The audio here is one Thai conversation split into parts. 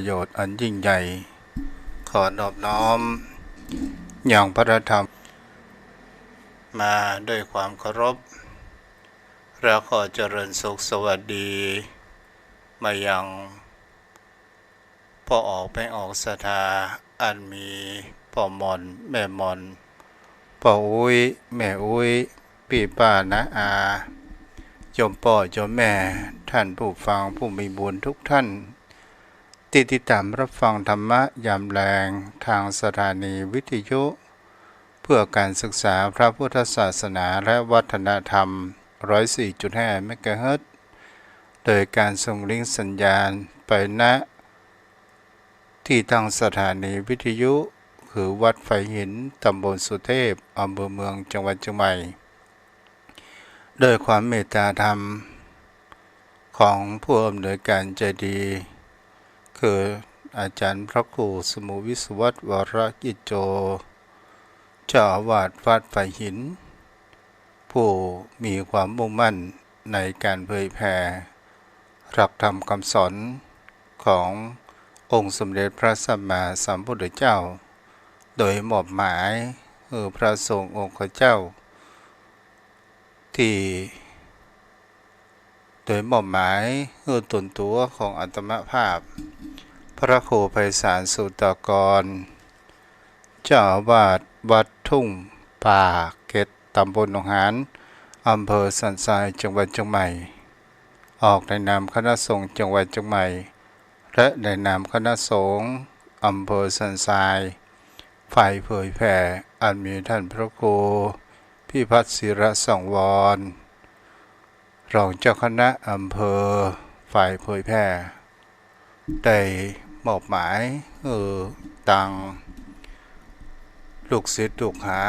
ประโยชน์อันยิ่งใหญ่ขอนอบน้อมอย่างพระธรรมมาด้วยความเคารพและขอเจริญสุขสวัสดีมายังพ่อออกแม่ออกศรัทธาอันมีพ่อมอนแม่มอนพ่ออุ้ยแม่อุ้ยพี่ป้าน้าอาโยมพ่อโยมแม่ท่านผู้ฟังผู้มีบุญทุกท่านติดตามรับฟังธรรมะยามแรงทางสถานีวิทยุเพื่อการศึกษาพระพุทธศาสนาและวัฒนธรรม 104.5 เมกะเฮิรตซ์โดยการส่งลิงก์สัญญาณไปณที่ตั้งสถานีวิทยุคือวัดไฟหินตำบลสุเทพอำเภอเมืองจังหวัดเชียงใหม่โดยความเมตตาธรรมของผู้อำนวยการใจดีคืออาจารย์พระครูสมุวิศวัตวรกิจโจเจ้าอาวาสวัดไฟหินผู้มีความมุ่งมั่นในการเผยแผ่หลักธรรมคำสอนขององค์สมเด็จพระสัมมาสัมพุทธเจ้าโดยมอบหมายพระสงฆ์องค์เจ้าที่โดยมอบหมายตนตัวของอัตมภาพพระครูไพศาลสุตกรเจ้าอาวาสวัดทุ่งป่าเก็ดตำบลหนองหานอำเภอสันทรายจังหวัดเชียงใหม่ออกในนามคณะสงฆ์จังหวัดเชียงใหม่และในนามคณะสงฆ์อำเภอสันทรายฝ่ายเผยแผ่อันมีท่านพระครูพิพัฒน์ศิระสังวรรองเจ้าคณะอำเภอฝ่ายเผยแผ่ได้มอบหมายตังลูกศิษย์ลูกหา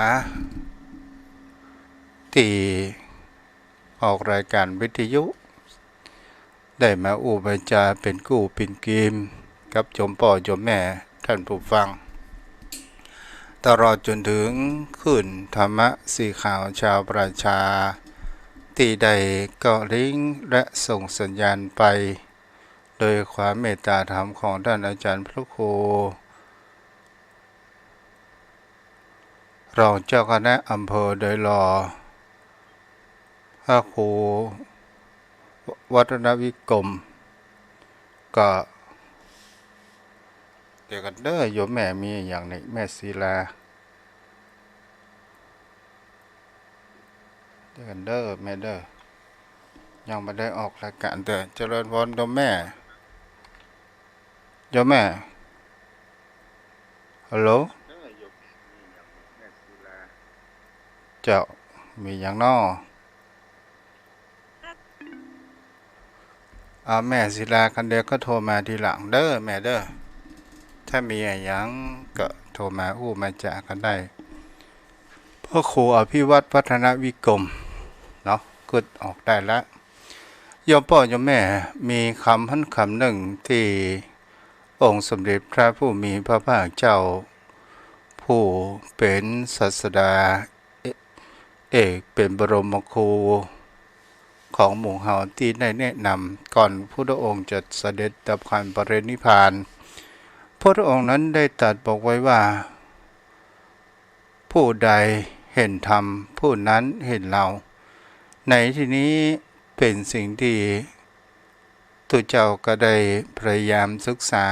ที่ออกรายการวิทยุได้มาอุปจาเป็นกู้เป็นกิมกับโยมพ่อโยมแม่ท่านผู้ฟังตลอดจนถึงขึ้นธรรมะสีขาวชาวประชาที่ได้ก็ลิงก์และส่งสัญญาณไปโดยความเมตตาธรรมของท่านอาจารย์พระครูรองเจ้าคณะอำเภอโดยรอพระครูวัฒนวิกรมก็เดี๋ยวกันเด้อโยมแม่มีอย่างนี้แม่ศิลาเดี๋ยวกันเด้อแม่เด้อยังไม่ได้ออกรายการแต่เจริญพรโยมแม่โยมแม่ฮัลโหลเจ้ามีอย่างน้อแม่ศิลาคันเดียวก็โทรมาทีหลังเด้อแม่เด้อถ้ามีอย่างก็โทรมามาจากกันได้พ่อครูอภิวัตรพัฒนวิกรมเนาะกดออกได้แล้วโยมพ่อโยมแม่มีคำหนึ่งที่องค์สมเด็จพระผู้มีพระภาคเจ้าผู้เป็นศาสดาเอกเป็นบรมครูของหมู่เฮาที่ได้แนะนำก่อนพระองค์จะเสด็จดับขันปรินิพพานพระองค์นั้นได้ตรัสบอกไว้ว่าผู้ใดเห็นธรรมผู้นั้นเห็นเราในที่นี้เป็นสิ่งที่ตัวเจ้าก็ได้พยายามศึกษา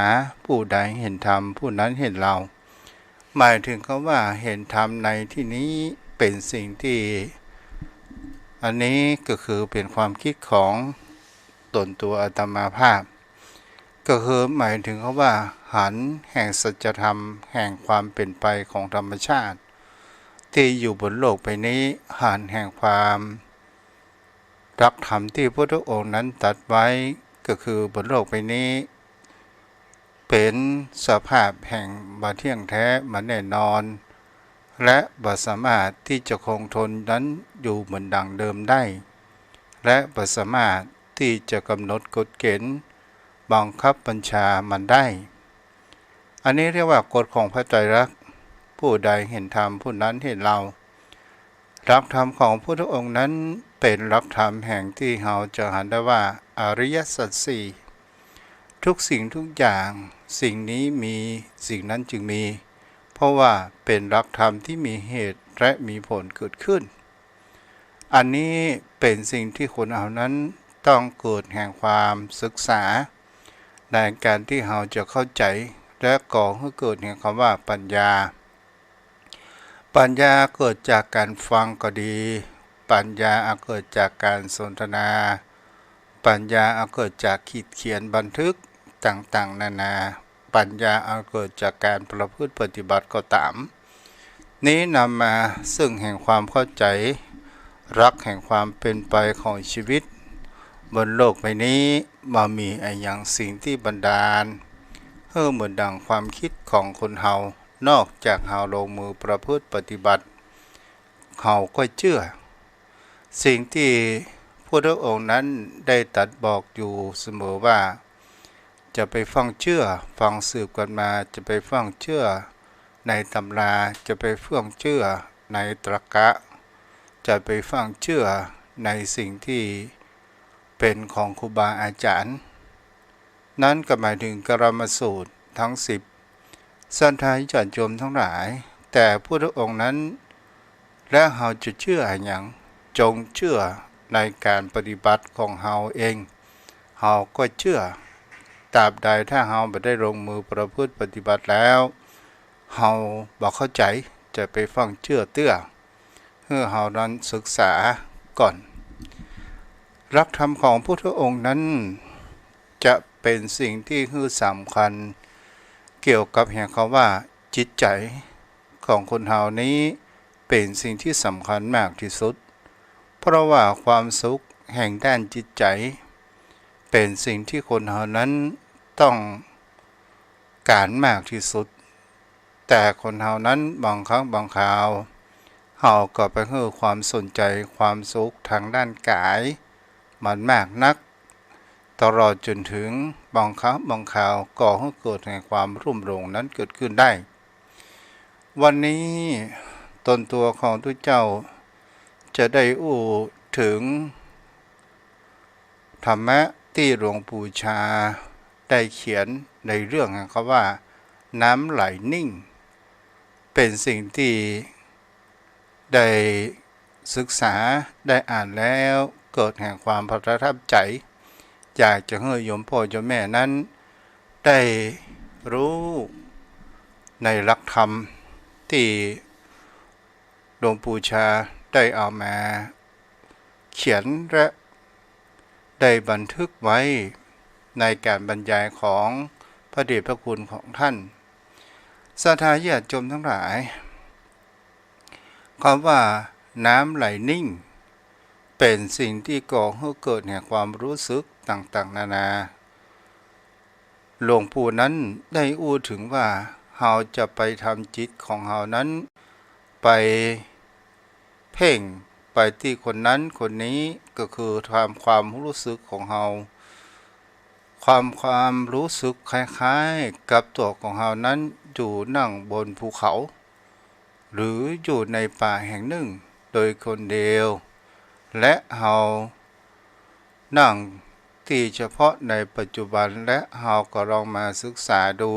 ผู้ใดเห็นธรรมผู้นั้นเห็นเราหมายถึงคำว่าเห็นธรรมในที่นี้เป็นสิ่งที่อันนี้ก็คือเป็นความคิดของตนตัวอาตมาภาพก็คือหมายถึงคำว่าหันแห่งสัจธรรมแห่งความเป็นไปของธรรมชาติที่อยู่บนโลกใบนี้หันแห่งความรักธรรมที่พระองค์นั้นตรัสไว้ก็คือบนโลกใบนี้เป็นสภาพแห่งบ่เที่ยงแท้มันแน่นอนและบ่สามารถที่จะคงทนนั้นอยู่เหมือนดังเดิมได้และบ่สามารถที่จะกำหนดกฎเกณฑ์บังคับบัญชามันได้อันนี้เรียกว่ากฎของพระไตรลักษณ์ผู้ใดเห็นธรรมผู้นั้นเห็นเราหลักธรรมของพระองค์นั้นเป็นหลักธรรมแห่งที่เราจะหันได้ว่าอริยสัจสี่ ทุกสิ่งทุกอย่างสิ่งนี้มีสิ่งนั้นจึงมีเพราะว่าเป็นหลักธรรมที่มีเหตุและมีผลเกิดขึ้นอันนี้เป็นสิ่งที่คนเอานั้นต้องเกิดแห่งความศึกษาในการที่เราจะเข้าใจและก่อให้เกิดแห่งคำว่าปัญญาเกิดจากการฟังก็ดีปัญญาเกิดจากการสนทนาปัญญาเกิดจากขีดเขียนบันทึกต่างๆนานาปัญญาเกิดจากการประพฤติปฏิบัติก็ตามนี้นำมาซึ่งแห่งความเข้าใจรักแห่งความเป็นไปของชีวิตบนโลกใบนี้มามีอย่างสิ่งที่บันดาลเหมือนดังความคิดของคนเฮานอกจากเฮาลงมือประพฤติปฏิบัติเฮาก็เชื่อสิ่งที่พระองค์นั้นได้ตรัสบอกอยู่เสมอว่าจะไปฟังเชื่อฟังสืบกันมาจะไปฟังเชื่อในตำราจะไปฟังเชื่อในตรรกะจะไปฟังเชื่อในสิ่งที่เป็นของครูบาอาจารย์นั้นก็หมายถึงกรมสูตรทั้ง10สันทายญาติโยมทั้งหลายแต่พระองค์นั้นและเฮาจะเชื่ออย่างจงเชื่อในการปฏิบัติของเฮาเองเฮาก็เชื่อตราบใดถ้าเฮาไม่ได้ลงมือประพฤติปฏิบัติแล้วเฮาบ่เข้าใจจะไปฟังเชื่อเตื้อเพื่อเฮานั้นศึกษาก่อนหลักธรรมของพุทธองค์นั้นจะเป็นสิ่งที่สำคัญเกี่ยวกับแห่งคำว่าจิตใจของคนเฮานี้เป็นสิ่งที่สำคัญมากที่สุดเพราะว่าความสุขแห่งด้านจิตใจเป็นสิ่งที่คนเฮานั้นต้องการมากที่สุดแต่คนเฮานั้นบางครั้งบางคราวเฮาก็ไปให้ความสนใจความสุขทางด้านกายมันมากนักตลอดจนถึงบางครั้งบางคราวก่อให้เกิดแห่งความรุ่มหลงนั้นเกิดขึ้นได้วันนี้ตนตัวของทุกเจ้าจะได้ถึงธรรมะที่หลวงปู่ชาได้เขียนในเรื่องของเขาว่าน้ำไหลนิ่งเป็นสิ่งที่ได้ศึกษาได้อ่านแล้วเกิดแห่งความประทับใจอยากจะให้โยมพ่อโยมแม่นั้นได้รู้ในหลักธรรมที่หลวงปู่ชาได้เอามาเขียนและได้บันทึกไว้ในการบรรยายของพระเดชพระคุณของท่านศรัทธาญาติโยมทั้งหลายคำว่าน้ำไหลนิ่งเป็นสิ่งที่ก่อให้เกิดแห่งความรู้สึกต่างๆนานาหลวงปู่นั้นได้ถึงว่าเฮาจะไปทำจิตของเฮานั้นไปเพ่งไปที่คนนั้นคนนี้ก็คือความรู้สึกของเฮาความรู้สึกคล้ายๆกับตัวของเฮานั้นอยู่นั่งบนภูเขาหรืออยู่ในป่าแห่งหนึ่งโดยคนเดียวและเฮานั่งที่เฉพาะในปัจจุบันและเฮาก็ลองมาศึกษาดู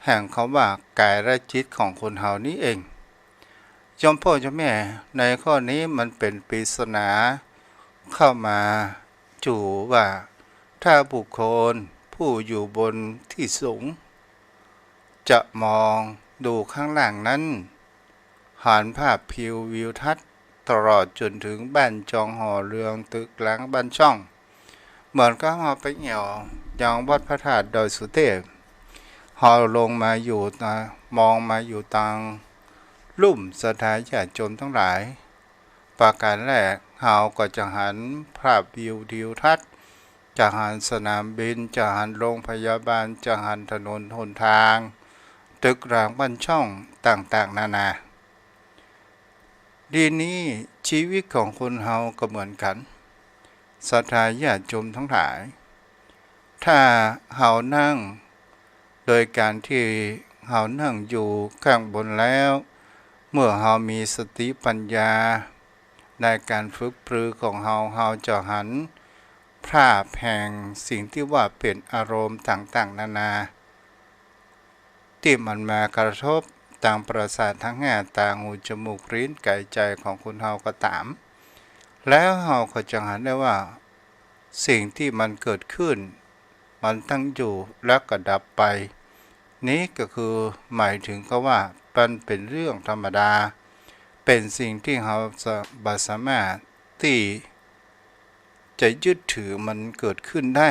แห่งคำว่ากายและจิตของคนเฮานี้เองยมพ่อเจ้าแม่ในข้อนี้มันเป็นปริศนาเข้ามาจู่ว่าถ้าบุคคลผู้อยู่บนที่สูงจะมองดูข้างล่างนั้นหันภาพพิววิวทัศน์ตลอดจนถึงบ้านจองหอเรืองตึกหลังบ้านช่องเหมือนก็มาไปเหี่ยวยังวัดพระธาตุดอยสุเทพหอลงมาอยู่มองมาอยู่ทางลุ่มสถานญาติโยมทั้งหลายประการแรกเฮาก็จะหันภาพวิวทิวทัศน์จะหันสนามบินจะหันโรงพยาบาลจะหันถนนหนทางตึกรางบ้านช่องต่างๆนานาดีนี้ชีวิตของคนเฮาก็เหมือนกันศรัทธาญาติโยมทั้งหลายถ้าเฮานั่งโดยการที่เฮานั่งอยู่ข้างบนแล้วเมื่อเฮามีสติปัญญาในการฝึกปรือของเฮาจะหัน ภาพแห่งสิ่งที่ว่าเป็นอารมณ์ต่างๆนานาที่มันมากระทบทางประสาททั้งห้าตาหูจมูกลิ้นกายใจของคุณเฮาก็ตามแล้วเฮาก็จะเห็นได้ว่าสิ่งที่มันเกิดขึ้นมันตั้งอยู่แล้วก็ดับไปนี้ก็คือหมายถึงก็ว่ามันเป็นเรื่องธรรมดาเป็นสิ่งที่เราบ่สามารถที่จะยึดถือมันเกิดขึ้นได้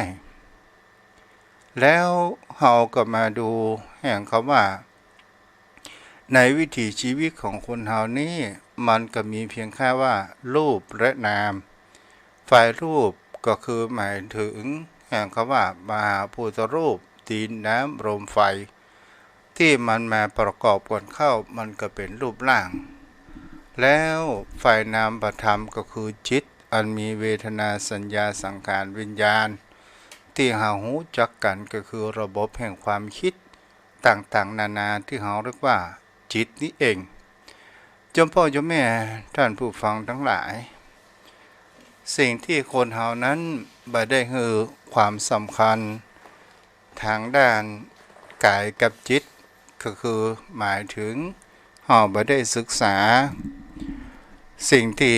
แล้วเราก็มาดูแห่งคำว่าในวิถีชีวิตของคนเฮานี้มันก็มีเพียงแค่ว่ารูปและนามฝ่ายรูปก็คือหมายถึงแห่งคำว่ามหาพุทธรูปดินน้ำลมไฟที่มันมาประกอบกันเข้ามันก็เป็นรูปร่างแล้วฝ่ายนามธรรมก็คือจิตอันมีเวทนาสัญญาสังขารวิญญาณที่เรารู้จักกันก็คือระบบแห่งความคิดต่างๆนานาที่เราเรียกว่าจิตนี้เองจมพ่อจมแม่ท่านผู้ฟังทั้งหลายสิ่งที่คนเฮานั้นบ่ได้ให้ความสำคัญทางด้านกายกับจิตก็คือหมายถึงเฮาบ่ได้ศึกษาสิ่งที่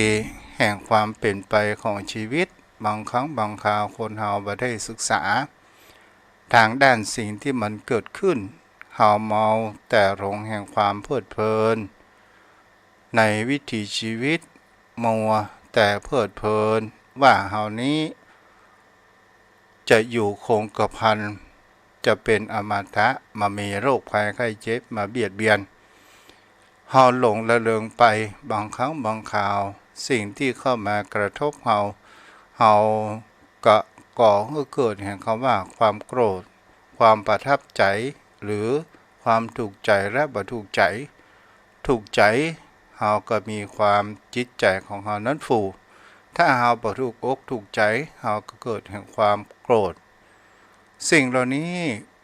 แห่งความเป็นไปของชีวิตบางครั้งบางคราวคนเฮาบ่ได้ศึกษาทางด้านสิ่งที่มันเกิดขึ้นเฮาเมาแต่หลงแห่งความเพลิดเพลินในวิถีชีวิตมัวแต่เพลิดเพลินว่าเฮานี้จะอยู่คงกระพันจะเป็นอมตะมามีโรคภัยไข้เจ็บมาเบียดเบียนเฮาหลงละเลงไปบางครั้งบางคราวสิ่งที่เข้ามากระทบเฮาก็ก่อให้เกิดแห่งคำว่าความโกรธความประทับใจหรือความถูกใจและบ่ถูกใจเฮาก็มีความจิตใจของเฮานั้นฟูถ้าเฮาบ่ถูกอกถูกใจเฮาก็เกิดแห่งความโกรธสิ่งเหล่านี้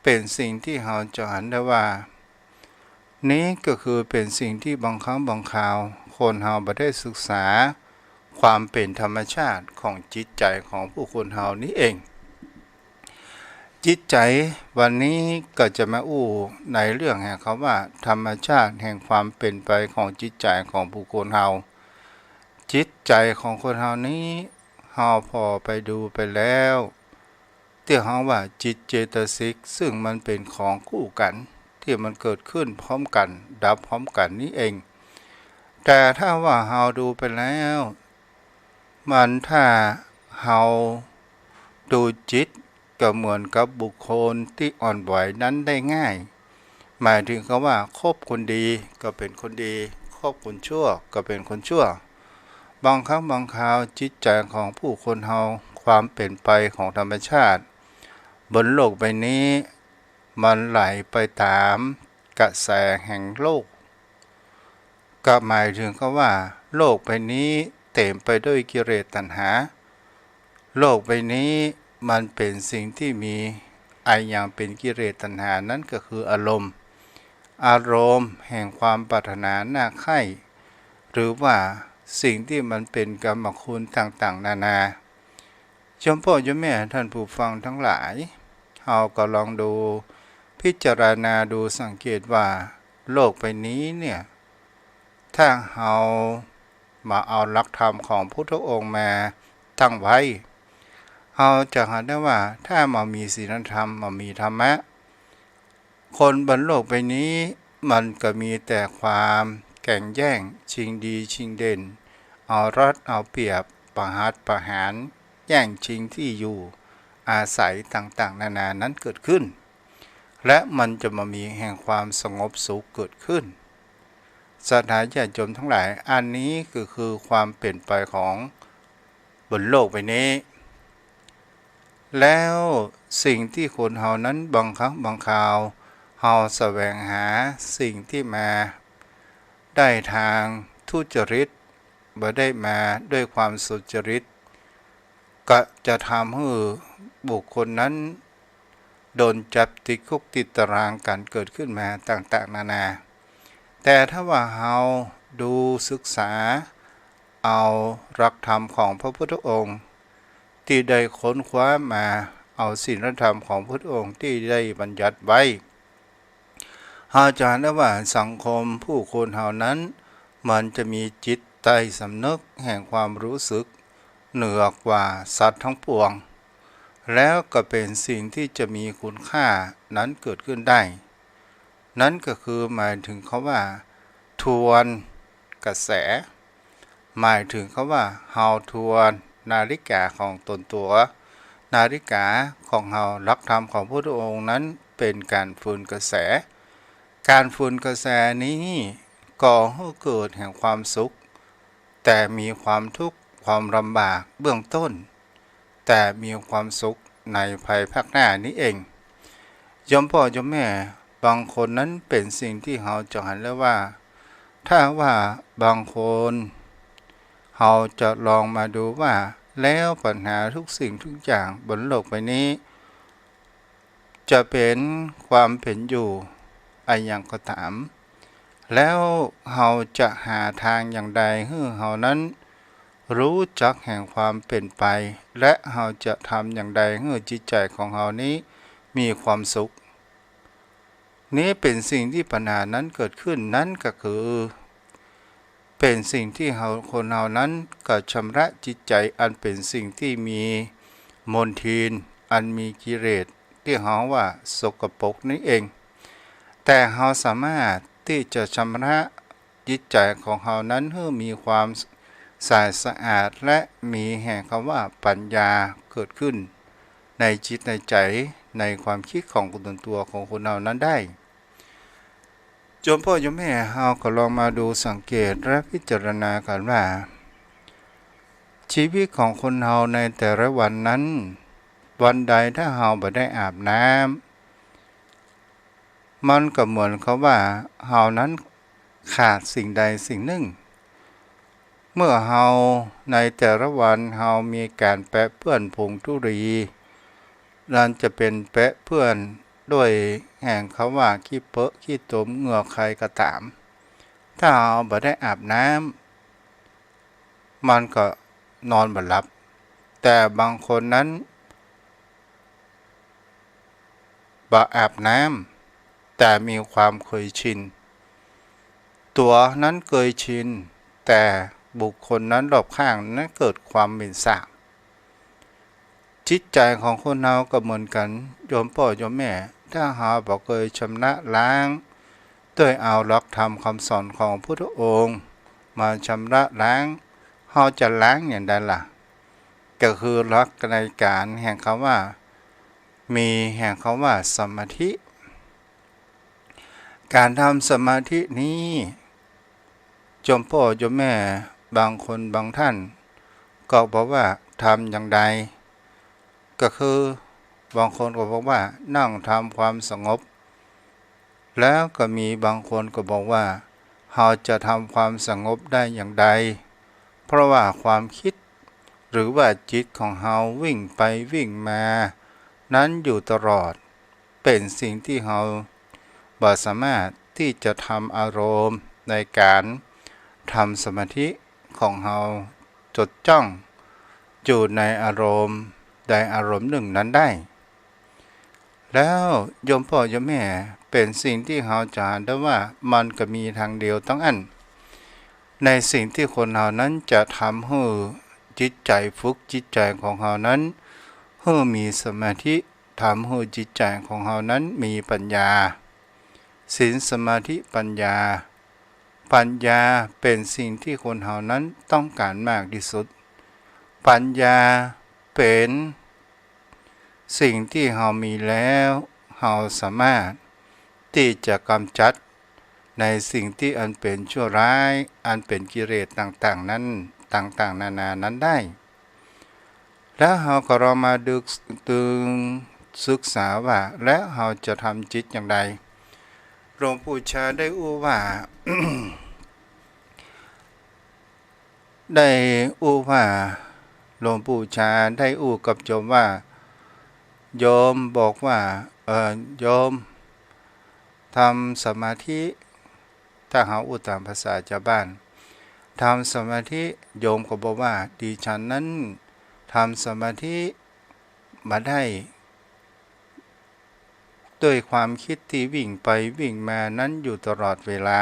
เป็นสิ่งที่เฮาจะเห็นได้ว่านี้ก็คือเป็นสิ่งที่บางครั้งบางคราวคนเฮาบ่ได้ศึกษาความเป็นธรรมชาติของจิตใจของผู้คนเฮานี้เองจิตใจวันนี้ก็จะมาอู้ในเรื่องแห่งคำว่าธรรมชาติแห่งความเป็นไปของจิตใจของผู้คนเฮาจิตใจของคนเฮานี้เฮาพอไปดูไปแล้วที่เฮาว่าจิตเจตสิกซึ่งมันเป็นของคู่กันที่มันเกิดขึ้นพร้อมกันดับพร้อมกันนี้เองแต่ถ้าว่าเฮาดูไปแล้วมันถ้าเฮาดูจิตก็เหมือนกับบุคคลที่อ่อนไหวนั้นได้ง่ายหมายถึงคำว่าคบคนดีก็เป็นคนดีคบคนชั่วก็เป็นคนชั่วบางครั้งบางคราวจิตใจของผู้คนเฮาความเป็นไปของธรรมชาติบนโลกใบนี้มันไหลไปตามกระแสแห่งโลกก็หมายถึงคำว่าโลกใบนี้เต็มไปด้วยกิเลสตัณหาโลกใบนี้มันเป็นสิ่งที่มีอย่างเป็นกิเลสตัณหานั้นก็คืออารมณ์แห่งความปรารถนาน่าใคร่หรือว่าสิ่งที่มันเป็นกรรมคุณต่างๆนานาชมพ่อชมแม่ท่านผู้ฟังทั้งหลายเฮาก็ลองดูพิจารณาดูสังเกตว่าโลกใบนี้เนี่ยถ้าเฮามาเอาหลักธรรมของพุทธองค์มาตั้งไว้เฮาจะเห็นได้ว่าถ้ามามีศีลธรรมมามีธรรมะคนบนโลกใบนี้มันก็มีแต่ความแข่งแย่งชิงดีชิงเด่นเอารัดเอาเปรียบประหัตประหารแย่งชิงที่อยู่อาศัยต่างๆนานานั้นเกิดขึ้นและมันจะมามีแห่งความสงบสุขเกิดขึ้นสถานญาติโยมทั้งหลายอันนี้คือความเปลี่ยนไปของบนโลกใบนี้แล้วสิ่งที่คนเฮานั้นบางครั้งบางคราวเฮาแสวงหาสิ่งที่มาได้ทางทุจริตบ่ได้มาด้วยความสุจริตก็จะทำให้บุคคลนั้นโดนจับติดคุกติดตารางกันเกิดขึ้นมาต่างๆนานาแต่ถ้าว่าเฮาดูศึกษาเอาหลักธรรมของพระพุทธองค์ ที่ได้ค้นคว้ามาเอาศีลธรรมของพระองค์ที่ได้บัญญัติไว้เฮาจะเห็นได้ว่าสังคมผู้คนเหล่านั้นมันจะมีจิตใต้สำนึกแห่งความรู้สึกเหนือกว่าสัตว์ทั้งปวงแล้วก็เป็นสิ่งที่จะมีคุณค่านั้นเกิดขึ้นได้นั่นก็คือหมายถึงเขาว่าทวนกระแสหมายถึงเขาว่าเฮาทวนนาฬิกาของตนตัวนาฬิกาของเฮาหลักธรรมของพระองค์นั้นเป็นการฟืนกระแสการฟืนกระแสนี้ก่อให้เกิดแห่งความสุขแต่มีความทุกข์ความลำบากเบื้องต้นแต่มีความสุขในภายภาคหน้านี้เองยมพ่อยมแม่บางคนนั้นเป็นสิ่งที่เราจะเห็นแล้วว่าถ้าว่าบางคนเราจะลองมาดูว่าแล้วปัญหาทุกสิ่งทุกอย่างบนโลกใบนี้จะเป็นความเป็นอยู่อย่างก็ตามแล้วเราจะหาทางอย่างใดให้เรานั้นรู้จักแห่งความเป็นไปและเราจะทำอย่างใดให้จิตใจของเรานี้มีความสุขนี้เป็นสิ่งที่ปัญหานั้นเกิดขึ้นนั้นก็คือเป็นสิ่งที่คนเรานั้นก็ชำระจิตใจอันเป็นสิ่งที่มีมลทินอันมีกิเลสที่เราว่าสกปรกนี้เองแต่เราสามารถที่จะชำระจิตใจของเรานั้นให้มีความสะอาดและมีแห่งคำว่าปัญญาเกิดขึ้นในจิตในใจในความคิดของคนตัวของคนเรานั้นได้โยมพ่อโยมแม่เราก็ลองมาดูสังเกตและพิจารณากันว่าชีวิตของคนเราในแต่ละวันนั้นวันใดถ้าเราไม่ได้อาบน้ำมันก็เหมือนเขาว่าเรานั้นขาดสิ่งใดสิ่งหนึ่งเมื่อเราในแต่ละวันเรามีการแปะเปื้อนผงธุรีนั่นจะเป็นแปะเปื้อนด้วยแห่งเขาว่าขี้เปอะขี้ตมเหงื่อใครก็ตามถ้าเราไม่ได้อาบน้ำมันก็นอนบ่หลับแต่บางคนนั้นบ่อาบน้ำแต่มีความเคยชินตัวนั้นเคยชินแต่บุคคลนั้นรอบข้างนั้นเกิดความเหม็นสาบจิตใจของคนเราก็เหมือนกันโยมพ่อโยมแม่ถ้าหาบ่เคยชำระล้างด้วยเอาหลักธรรมคำสอนของพุทธองค์มาชำระล้างเราจะล้างอย่างใดล่ะก็คือหลักในการแห่งคำว่ามีแห่งคำว่าสมาธิการทำสมาธินี้โยมพ่อโยมแม่บางคนบางท่านก็บอกว่าทำอย่างใดก็คือบางคนก็บอกว่านั่งทำความสงบแล้วก็มีบางคนก็บอกว่าเราจะทำความสงบได้อย่างใดเพราะว่าความคิดหรือว่าจิตของเราวิ่งไปวิ่งมานั้นอยู่ตลอดเป็นสิ่งที่เราบ่สามารถที่จะทำอารมณ์ในการทำสมาธิของเราจดจ้องอยู่ในอารมณ์ใดอารมณ์หนึ่งนั้นได้แล้วโยมพ่อโยมแม่เป็นสิ่งที่เราจะเห็นได้ว่ามันก็มีทางเดียวต้องอันในสิ่งที่คนเรานั้นจะทำให้จิตใจฝึกจิตใจของเรานั้นให้มีสมาธิทำให้จิตใจของเรานั้นมีปัญญาศีลสมาธิปัญญาเป็นสิ่งที่คนเรานั้นต้องการมากที่สุดปัญญาเป็นสิ่งที่เรามีแล้วเราสามารถที่จะกำจัดในสิ่งที่อันเป็นชั่วร้ายอันเป็นกิเลสต่างๆนั้นต่างๆนานานั้นได้แล้วเราก็ลองมาศึกษาว่าและเราจะทำจิตอย่างไรหลวงปู่ชาได้อู้ว่า ได้อู้ว่าหลวงปู่ชาได้อู้กับโยมว่าโยมบอกว่าโยมทำสมาธิถ้าหาอู้ตามภาษาชาวบ้านทำสมาธิโยมก็บอกว่าดิฉันนั้น ทำสมาธิมาได้ด้วยความคิดที่วิ่งไปวิ่งมานั้นอยู่ตลอดเวลา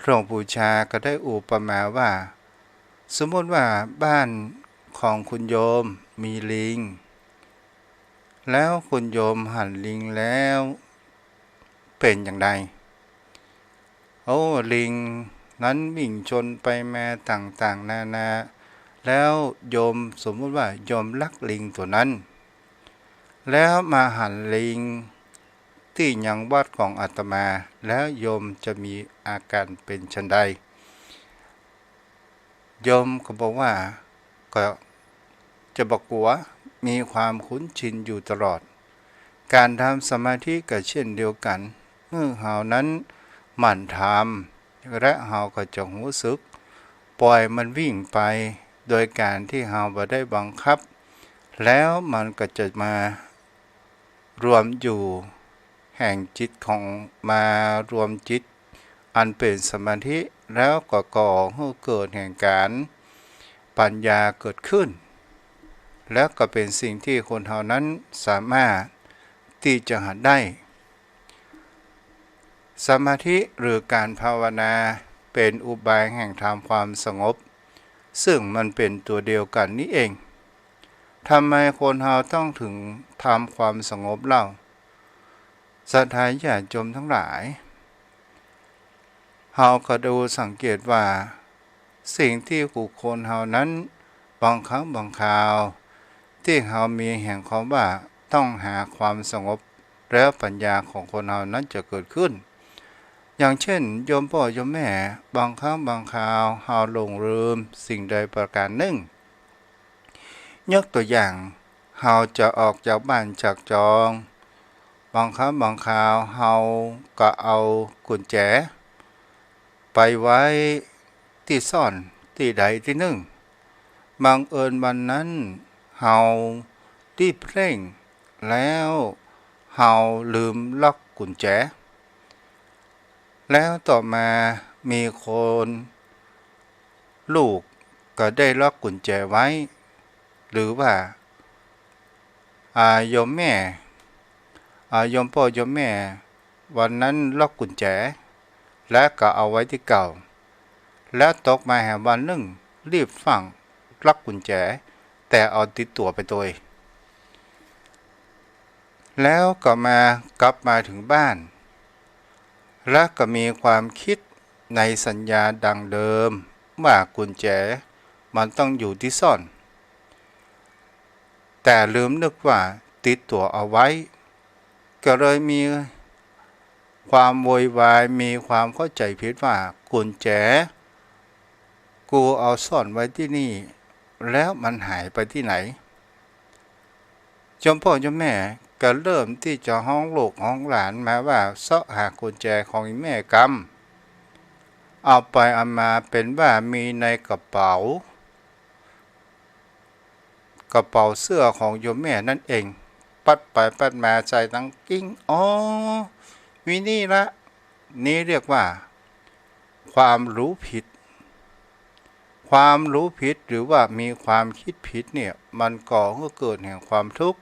หลวงปู่ชาก็ได้อุปมาว่าสมมติว่าบ้านของคุณโยมมีลิงแล้วคุณโยมหันลิงแล้วเป็นอย่างไรลิงนั้นวิ่งชนไปมาต่างๆนานาแล้วโยมสมมติว่าโยมรักลิงตัวนั้นแล้วมาหันลิงที่ยังวัดของอาตมาแล้วโยมจะมีอาการเป็นชันใดโยมก็บอกว่าก็จะบอกว่ามีความคุ้นชินอยู่ตลอดการทำสมาธิก็เช่นเดียวกันเมื่อเฮานั้นหมั่นทำและเฮาก็จะรู้สึกปล่อยมันวิ่งไปโดยการที่เฮาบ่ได้บังคับแล้วมันก็จะมารวมอยู่แห่งจิตของมารวมจิตอันเป็นสมาธิแล้วก็ก่อให้เกิดแห่งการปัญญาเกิดขึ้นแล้วก็เป็นสิ่งที่คนเฮานั้นสามารถที่จะหาได้สมาธิหรือการภาวนาเป็นอุบายแห่งทำความสงบซึ่งมันเป็นตัวเดียวกันนี่เองทำไมคนเฮาต้องถึงทำความสงบเล่าศรัทธาญาติโยมทั้งหลายเฮาก็ดูสังเกตว่าสิ่งที่บุคคลเฮานั้นบางครั้งบางคราวที่เฮามีแห่งความว่าต้องหาความสงบแล้วปัญญาของคนเฮานั้นจะเกิดขึ้นอย่างเช่นโยมพ่อโยมแม่บางครั้งบางคราวเฮาหลงลืมสิ่งใดประการหนึ่งยกตัวอย่างเฮาจะออกจากบ้านจากจองบางครั้งบางคราวเฮาก็เอากุญแจไปไว้ที่ซ่อนที่ใดที่หนึ่งบังเอิญวันนั้นเฮารีบเร่งแล้วเฮาลืมล็อกกุญแจแล้วต่อมามีคนลูกก็ได้ล็อกกุญแจไว้หรือว่าโยมแม่โยมพ่อโยมแม่วันนั้นล็อกกุญแจและก็เอาไว้ที่เก่าแล้วตกมาแห่งวันหนึ่งรีบฝังล็อกกุญแจแต่เอาติดตัวไปตัวแล้วก็กลับมาถึงบ้านและก็มีความคิดในสัญญาดังเดิมว่ากุญแจมันต้องอยู่ที่ซ่อนแต่ลืมนึกว่าติดตัวเอาไว้ก็เลยมีความโวยวายมีความเข้าใจผิดว่ากุญแจกูเอาซ่อนไว้ที่นี่แล้วมันหายไปที่ไหนโยมพ่อโยมแม่ก็เริ่มที่จะห้องลูกห้องหลานมาว่าเสาะหากุญแจของแม่กำเอาไปเอามาเป็นว่ามีในกระเป๋าเสื้อของโยมแม่นั่นเองปัดไปปัดมาใจตั้งกิ้งวินี่ละนี่เรียกว่าความรู้ผิดหรือว่ามีความคิดผิดเนี่ยมันก่อให้เกิดแห่งความทุกข์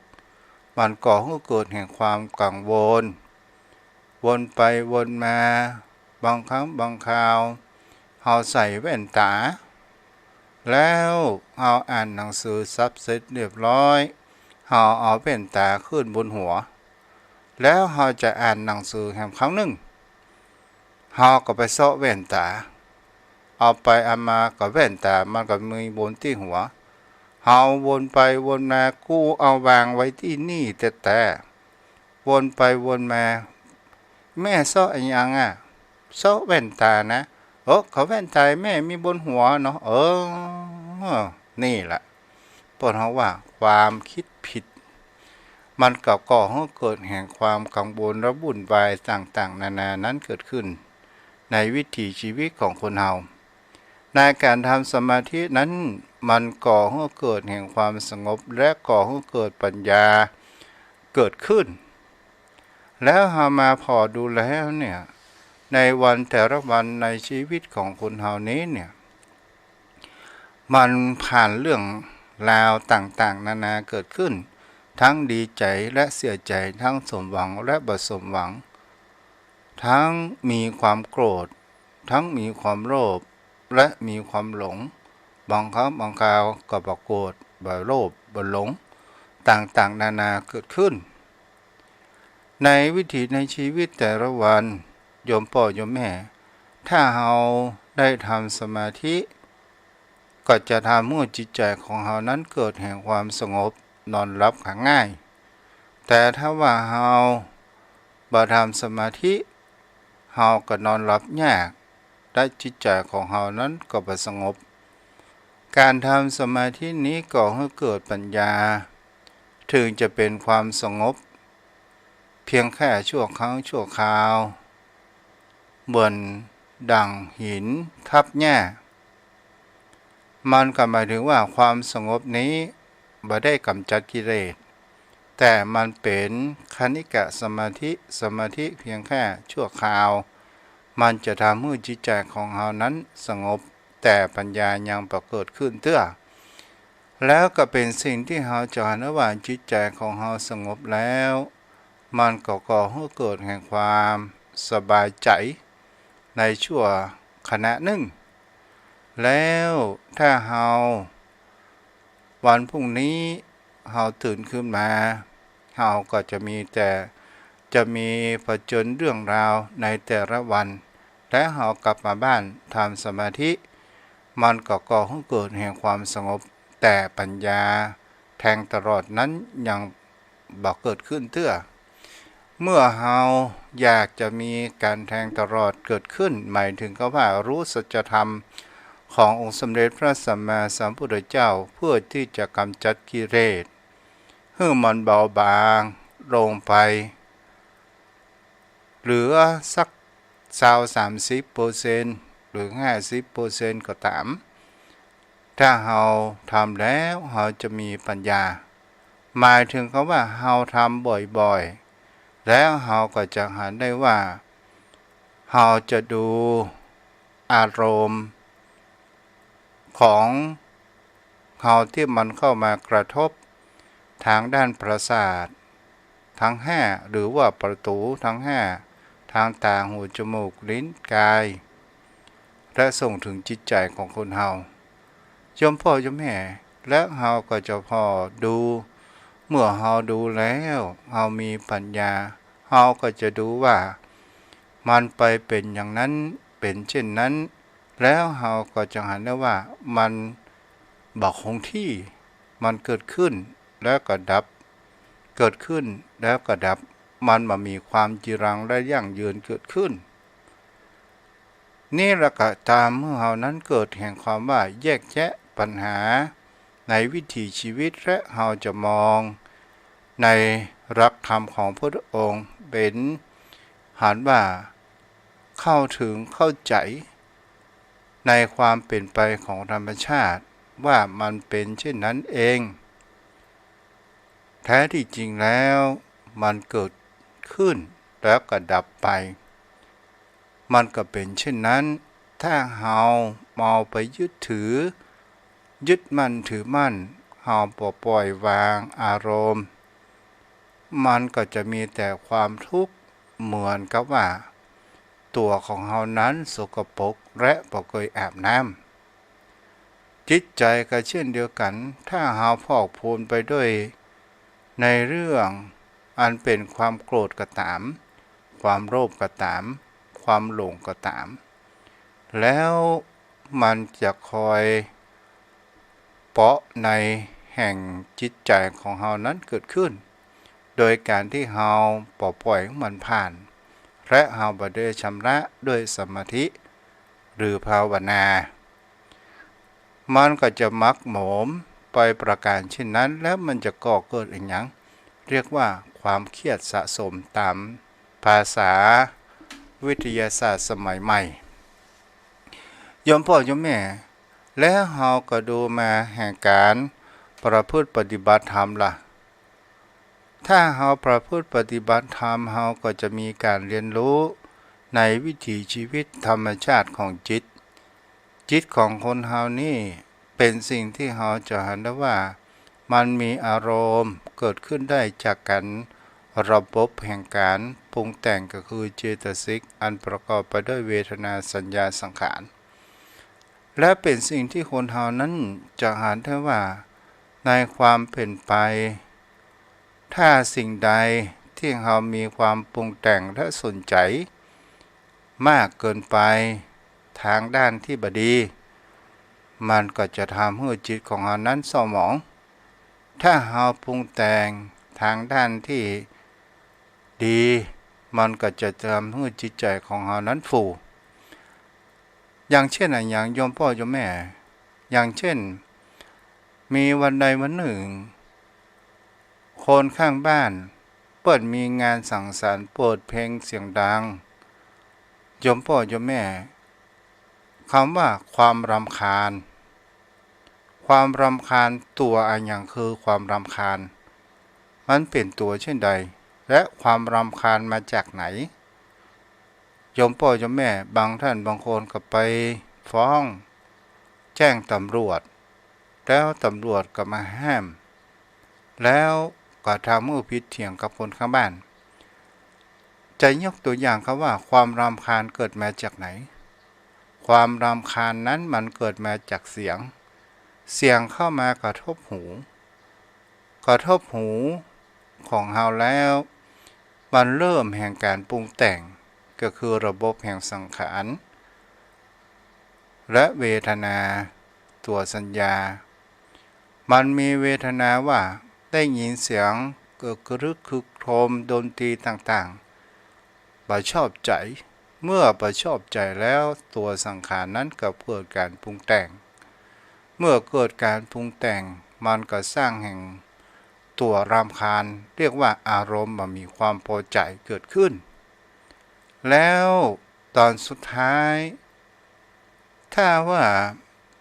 มันก่อให้เกิดแห่งความกังวลวนไปวนมาบางครั้งบางคราวเฮาใส่แว่นตาแล้วเฮาอ่านหนังสือซับเสร็จเรียบร้อยเฮาเอาแว่นตาขึ้นบนหัวแล้วเฮาจะอ่านหนังสือแห่งครั้งหนึ่งเฮาก็ไปเซาะแว่นตาเอาไปเอามากับแว่นตามันก็มีบนที่หัวเฮาวนไปวนมากูเอาวางไว้ที่นี่แต่วนไปวนมาแม่เซาะยังเซาะแว่นตานะเขาแว่นตาแม่มีบนหัวเนาะนี่แหละเพราะว่าความคิดผิดมันก็ก่อให้เกิดแห่งความกังวลและวุ่นวายต่างๆนานานั้นเกิดขึ้นในวิถีชีวิตของคนเฮาในการทำสมาธินั้นมันก่อให้เกิดแห่งความสงบและก่อให้เกิดปัญญาเกิดขึ้นแล้วเฮามาพอดูแล้วเนี่ยในวันแต่ละวันในชีวิตของคนเฮานี้เนี่ยมันผ่านเรื่อง ราวต่างๆนานาเกิดขึ้นทั้งดีใจและเสียใจทั้งสมหวังและบ่สมหวังทั้งมีความโกรธทั้งมีความโลภและมีความหลงบางครั้งบางคราวก็บ่โกรธบ่โลภบ่หลงต่างๆนานาเกิดขึ้นในวิถีในชีวิตแต่ละวันโยมพ่อโยมแม่ถ้าเราได้ทำสมาธิก็จะทำให้จิตใจของเรานั้นเกิดแห่งความสงบนอนหลับง่ายแต่ถ้าว่าเราบ่ทำสมาธิเราก็นอนหลับยากและจิตใจของเรานั้นก็บ่สงบการทำสมาธินี้ก่อให้เกิดปัญญาถึงจะเป็นความสงบเพียงแค่ชั่วครั้งชั่วคราวเหมือนดั่งหินทับหญ้ามันก็หมายถึงว่าความสงบนี้บ่ได้กำจัดกิเลสแต่มันเป็นคณิกะสมาธิเพียงแค่ชั่วคราวมันจะทำให้จิตใจของเรานั้นสงบแต่ปัญญายังบ่เกิดขึ้นเตื้อแล้วก็เป็นสิ่งที่เราจะเห็นว่าจิตใจของเราสงบแล้วมันก็ก่อให้เกิดแห่งความสบายใจในชั่วขณะหนึ่งแล้วถ้าเราวันพรุ่งนี้เราตื่นขึ้นมาเราก็จะมีผจญเรื่องราวในแต่ละวันและเรากลับมาบ้านทำสมาธิมันก็ก่อให้เกิดแห่งความสงบแต่ปัญญาแทงตลอดนั้นยังบ่เกิดขึ้นเตื้อเมื่อเราอยากจะมีการแทงตลอดเกิดขึ้นหมายถึงก็ว่ารู้สัจธรรมขององค์สมเด็จพระสัมมาสัมพุทธเจ้าเพื่อที่จะกำจัดกิเลสให้มันเบาบางลงไปเหลือสัก20-30%หรือ50%ก็ตามถ้าเราทำแล้วเราจะมีปัญญาหมายถึงเขาว่าเราทำบ่อยๆแล้วเราก็จะเห็นได้ว่าเราจะดูอารมณ์ของเราที่มันเข้ามากระทบทางด้านประสาททั้ง5หรือว่าประตูทั้ง5ทางตาหูจมูกลิ้นกายและส่งถึงจิตใจของคนเราโยมพ่อโยมแม่และเราก็จะพอดูเมื่อเราดูแล้วเรามีปัญญาเราก็จะดูว่ามันไปเป็นอย่างนั้นเป็นเช่นนั้นแล้วเราก็จะเห็นได้ว่ามันบ่คงที่มันเกิดขึ้นแล้วก็ดับเกิดขึ้นแล้วก็ดับมันบ่มีความจีรังและยั่งยืนเกิดขึ้นนี่ละก็ตามเมื่อเรานั้นเกิดแห่งความว่าแยกแยะปัญหาในวิถีชีวิตและเราจะมองในหลักธรรมของพระองค์เป็นหันว่าเข้าถึงเข้าใจในความเป็นไปของธรรมชาติว่ามันเป็นเช่นนั้นเองแท้ที่จริงแล้วมันเกิดขึ้นแล้วก็ดับไปมันก็เป็นเช่นนั้นถ้าเราเมาไปยึดมั่นถือมั่นเราปล่อยวางอารมณ์มันก็จะมีแต่ความทุกข์เหมือนกับว่าตัวของเรานั้นสกปรกและบ่เคยอาบน้ำจิตใจก็เช่นเดียวกันถ้าเราพอกพูนไปด้วยในเรื่องอันเป็นความโกรธก็ตามความโลภก็ตามความหลงก็ตามแล้วมันจะคอยเปาะในแห่งจิตใจของเรานั้นเกิดขึ้นโดยการที่เราปล่อยมันผ่านและเราบ่ได้ชำระด้วยสมาธิหรือภาวนามันก็จะมักหมมไปประการเช่นนั้นแล้วมันจะก่อเกิดอีกอย่างเรียกว่าความเครียดสะสมตามภาษาวิทยาศาสตร์สมัยใหม่โยมพ่อโยมแม่แล้วเราก็ดูมาแห่งการประพฤติปฏิบัติธรรมล่ะถ้าเราประพฤติปฏิบัติธรรมเราก็จะมีการเรียนรู้ในวิถีชีวิตธรรมชาติของจิตของคนเรานี่ เป็นสิ่งที่เราจะเห็นได้ว่ามันมีอารมณ์เกิดขึ้นได้จากการระบบแห่งการปรุงแต่งก็คือเจตสิกอันประกอบไปด้วยเวทนาสัญญาสังขารและเป็นสิ่งที่คนเรานั้นจะเห็นได้ว่าในความเป็นไปถ้าสิ่งใดที่เรามีความปรุงแต่งและสนใจมากเกินไปทางด้านที่บดีมันก็จะทำให้จิตของเรานั้นเศร้าหมองถ้าเราปรุงแต่งทางด้านที่ดีมันก็จะทำให้จิตใจของเรานั้นฟูอย่างเช่นอย่างโยมพ่อโยมแม่อย่างเช่นมีวันใดวันหนึ่งคนข้างบ้านเปิดมีงานสังสรรค์เปิดเพลงเสียงดังโยมพ่อโยมแม่คำว่าความรำคาญตัวอย่างคือความรำคาญมันเป็นตัวเช่นใดและความรำคาญมาจากไหนโยมพ่อโยมแม่บางท่านบางคนก็ไปฟ้องแจ้งตำรวจแล้วตำรวจก็มาห้ามแล้วก็ทำให้ผิดเถียงกับคนข้างบ้านจะยกตัวอย่างคำว่าความรำคาญเกิดมาจากไหนความรำคาญนั้นมันเกิดมาจากเสียงเข้ามากระทบหูของเราแล้วมันเริ่มแห่งการปรุงแต่งก็คือระบบแห่งสังขารและเวทนาตัวสัญญามันมีเวทนาว่าได้ยินเสียงเกิดกระรึกคึกโครมดนตรีต่างๆประชอบใจเมื่อประชอบใจแล้วตัวสังขารนั้นก็เกิดการปรุงแต่งเมื่อเกิดการปรุงแต่งมันก็สร้างแห่งตัวรำคาญเรียกว่าอารมณ์มันมีความพอใจเกิดขึ้นแล้วตอนสุดท้ายถ้าว่า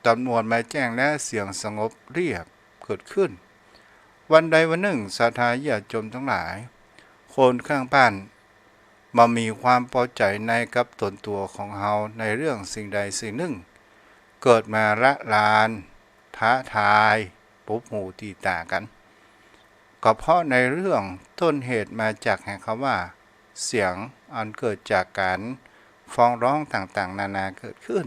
ตำรวจมาแจ้งและเสียงสงบเรียบเกิดขึ้นวันใดวันหนึ่งศรัทธาญาติโยมทั้งหลายคนข้างบ้านมามีความพอใจในกับตนตัวของเราในเรื่องสิ่งใดสิ่งหนึ่งเกิดมาละลานท้าทายปุ๊บหูตีตากันก็เพราะในเรื่องต้นเหตุมาจากแห่งคำว่าเสียงอันเกิดจากการฟ้องร้องต่างๆนานาเกิดขึ้น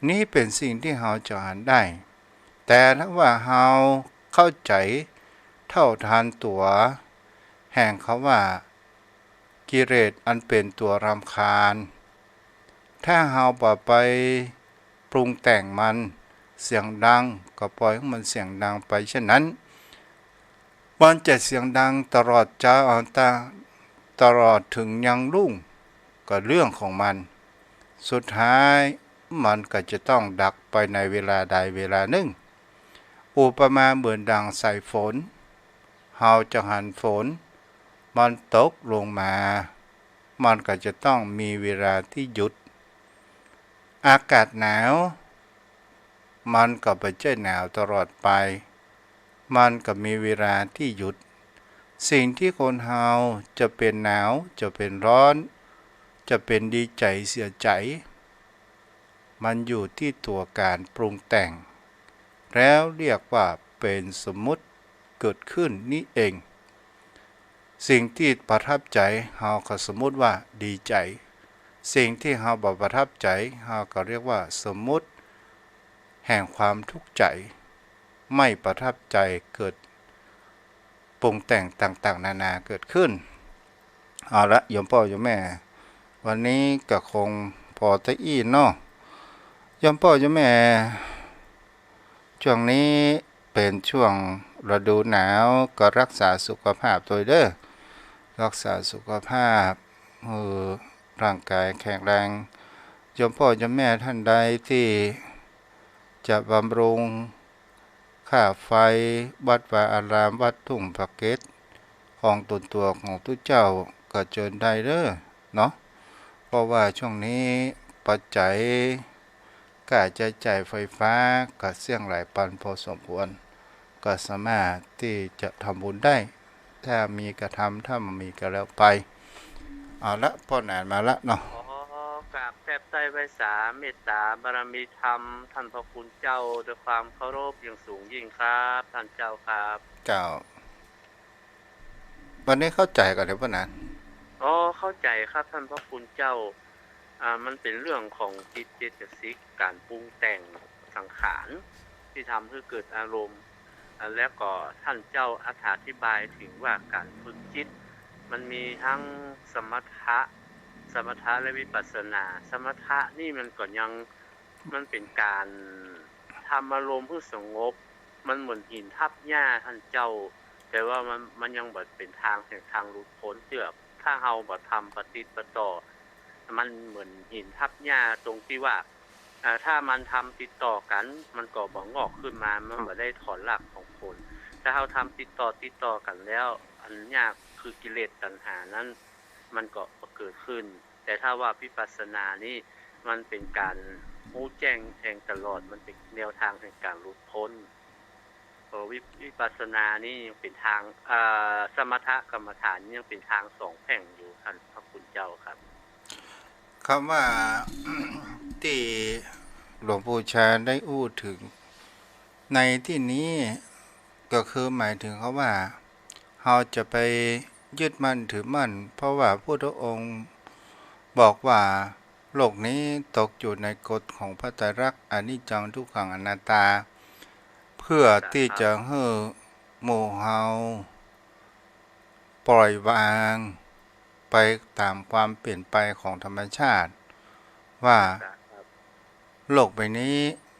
นี่เป็นสิ่งที่เราจะเห็นได้แต่ถ้าว่าเราเข้าใจเท่าทันตัวแห่งคำว่ากิเลสอันเป็นตัวรำคาญถ้าเราบ่ไปปรุงแต่งมันเสียงดังก็ปล่อยให้มันเสียงดังไปเช่นนั้นมันจะเสียงดังตลอดตลอดถึงยังรุ่งก็เรื่องของมันสุดท้ายมันก็จะต้องดักไปในเวลาใดเวลาหนึ่งอุปมาเหมือนดังใส่ฝนเฮาจะหันฝนมันตกลงมามันก็จะต้องมีเวลาที่หยุดอากาศหนาวมันก็ไม่ใช่หนาวตลอดไปมันก็มีเวลาที่หยุดสิ่งที่คนเฮาจะเป็นหนาวจะเป็นร้อนจะเป็นดีใจเสียใจมันอยู่ที่ตัวการปรุงแต่งแล้วเรียกว่าเป็นสมมุติเกิดขึ้นนี่เองสิ่งที่ประทับใจเฮาก็สมมุติว่าดีใจสิ่งที่เฮาบ่ประทับใจเฮาก็เรียกว่าสมมุติแห่งความทุกข์ใจไม่ประทับใจเกิดปรุงแต่งต่างๆนานาเกิดขึ้นเอาละโยมพ่อโยมแม่วันนี้ก็คงพอตะอี้เนาะโยมพ่อโยมแม่ช่วงนี้เป็นช่วงฤดูหนาวก็รักษาสุขภาพตัวเด้อรักษาสุขภาพร่างกายแข็งแรงโยมพ่อโยมแม่ท่านใดที่จะบำรุงค่าไฟวัดวาอารามวัดทุ่งผักเกตของตนตัวของทุกเจ้าก็เจิญได้เด้อเนาะเพราะว่าช่วงนี้ปัจจัยค่าใช้จ่ายไฟฟ้าก็เสี่ยงหลายปันพอสมควรก็สามารถที่จะทำบุญได้ถ้ามีก็ทำถ้าไม่มีก็แล้วไปเอาละพ่อนานมาละเนาะอ๋อกราบแต่ บใต้ไพศาลเมตตาบารมีธรรมท่านพระคุณเจ้าด้วยความเคารพอย่างสูงยิ่งครับท่านเจ้าครับเจ้าวันนี้เข้าใจกันหรือเปล่านะอ๋อเข้าใจครับท่านพระคุณเจ้ามันเป็นเรื่องของจิตเจตสิกการปรุงแต่งสังขารที่ทำให้เกิดอารมณ์แล้วก็ท่านเจ้าอธิบายถึงว่าการฝึกจิตมันมีทั้งสมถะและวิปัสสนาสมถะนี่มันก็ยังมันเป็นการทำอารมณ์เพื่อสงบมันเหมือนหินทับหญ้าท่านเจ้าแต่ว่ามันยังบ่เป็นทางแห่งทางหลุดพ้นเตื้อถ้าเฮาบ่ทำปฏิปต่อมันเหมือนหินทับหญ้าตรงที่ว่าถ้ามันทำติดต่อกันมันก็บ่งอกขึ้นมามันบ่ได้ถอนรากของผลถ้าเฮาทำติดต่อกันแล้วอันยากคือกิเลสตัณหานั้นมันก็เกิดขึ้นแต่ถ้าว่าวิปัสสนานี่มันเป็นการรู้แจ้งแทงตลอดมันเป็นแนวทางแห่งการหลุดพ้นวิปัสสนานี่ยังเป็นทางสมถกรรมฐานยังเป็นทางสองแห่งอยู่ท่านพระคุณเจ้าครับคำว่า ที่หลวงปู่ชาได้อู้ถึงในที่นี้ก็คือหมายถึงเขาว่าเราจะไปยึดมั่นถือมั่นเพราะว่าพระพุทธองค์บอกว่าโลกนี้ตกอยู่ในกฎของพระไตรลักษณ์อนิจจังทุกขังอนัตตาเพื่อที่จะให้หมู่เฮาปล่อยวางไปตามความเปลี่ยนไปของธรรมชาติว่าโลกใบนี้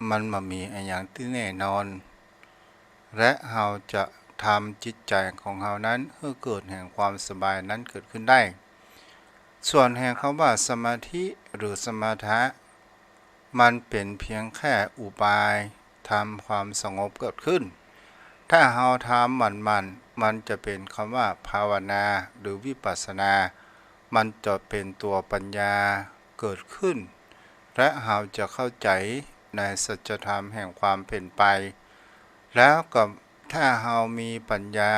มันมามีอย่างที่แน่นอนและเราจะทำจิตใจของเรานั้นให้เกิดแห่งความสบายนั้นเกิดขึ้นได้ส่วนแห่งคำว่าสมาธิหรือสมถะมันเป็นเพียงแค่อุบายทำความสงบเกิดขึ้นถ้าเราทำมันจะเป็นคำว่าภาวนาหรือวิปัสสนามันจะเป็นตัวปัญญาเกิดขึ้นและเราจะเข้าใจในสัจธรรมแห่งความเป็นไปแล้วก็ถ้าเรามีปัญญา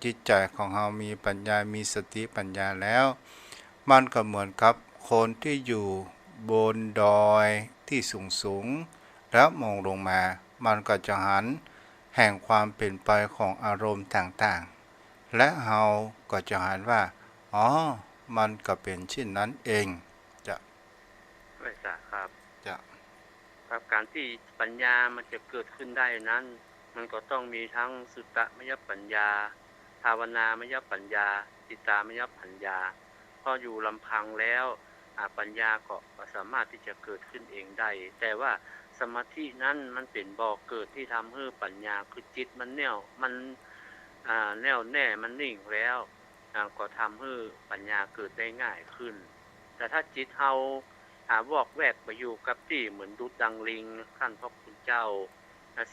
จิตใจของเรามีปัญญามีสติปัญญาแล้วมันก็เหมือนกับคนที่อยู่บนดอยที่สูงแล้วมองลงมามันก็จะหันแห่งความเป็นไปของอารมณ์ต่างๆและเราก็จะหันว่าอ๋อมันก็เป็นเช่นนั้นเองจะไม่ทราบครับจะครับการที่ปัญญามันจะเกิดขึ้นได้นั้นมันก็ต้องมีทั้งสุตตมยปัญญาภาวนามยปัญญาจิตตามยปัญญาพออยู่ลำพังแล้วปัญญาก็สามารถที่จะเกิดขึ้นเองได้แต่ว่าสมาธินั้นมันเป็นบ่อเกิดที่ทำให้ปัญญาคือจิตมันแน่วแน่มันนิ่งแล้วก็ทำให้ปัญญาเกิดได้ง่ายขึ้นแต่ถ้าจิตเฮาวอกแวกไปอยู่กับที่เหมือนดุจดังลิงท่านพระคุณเจ้า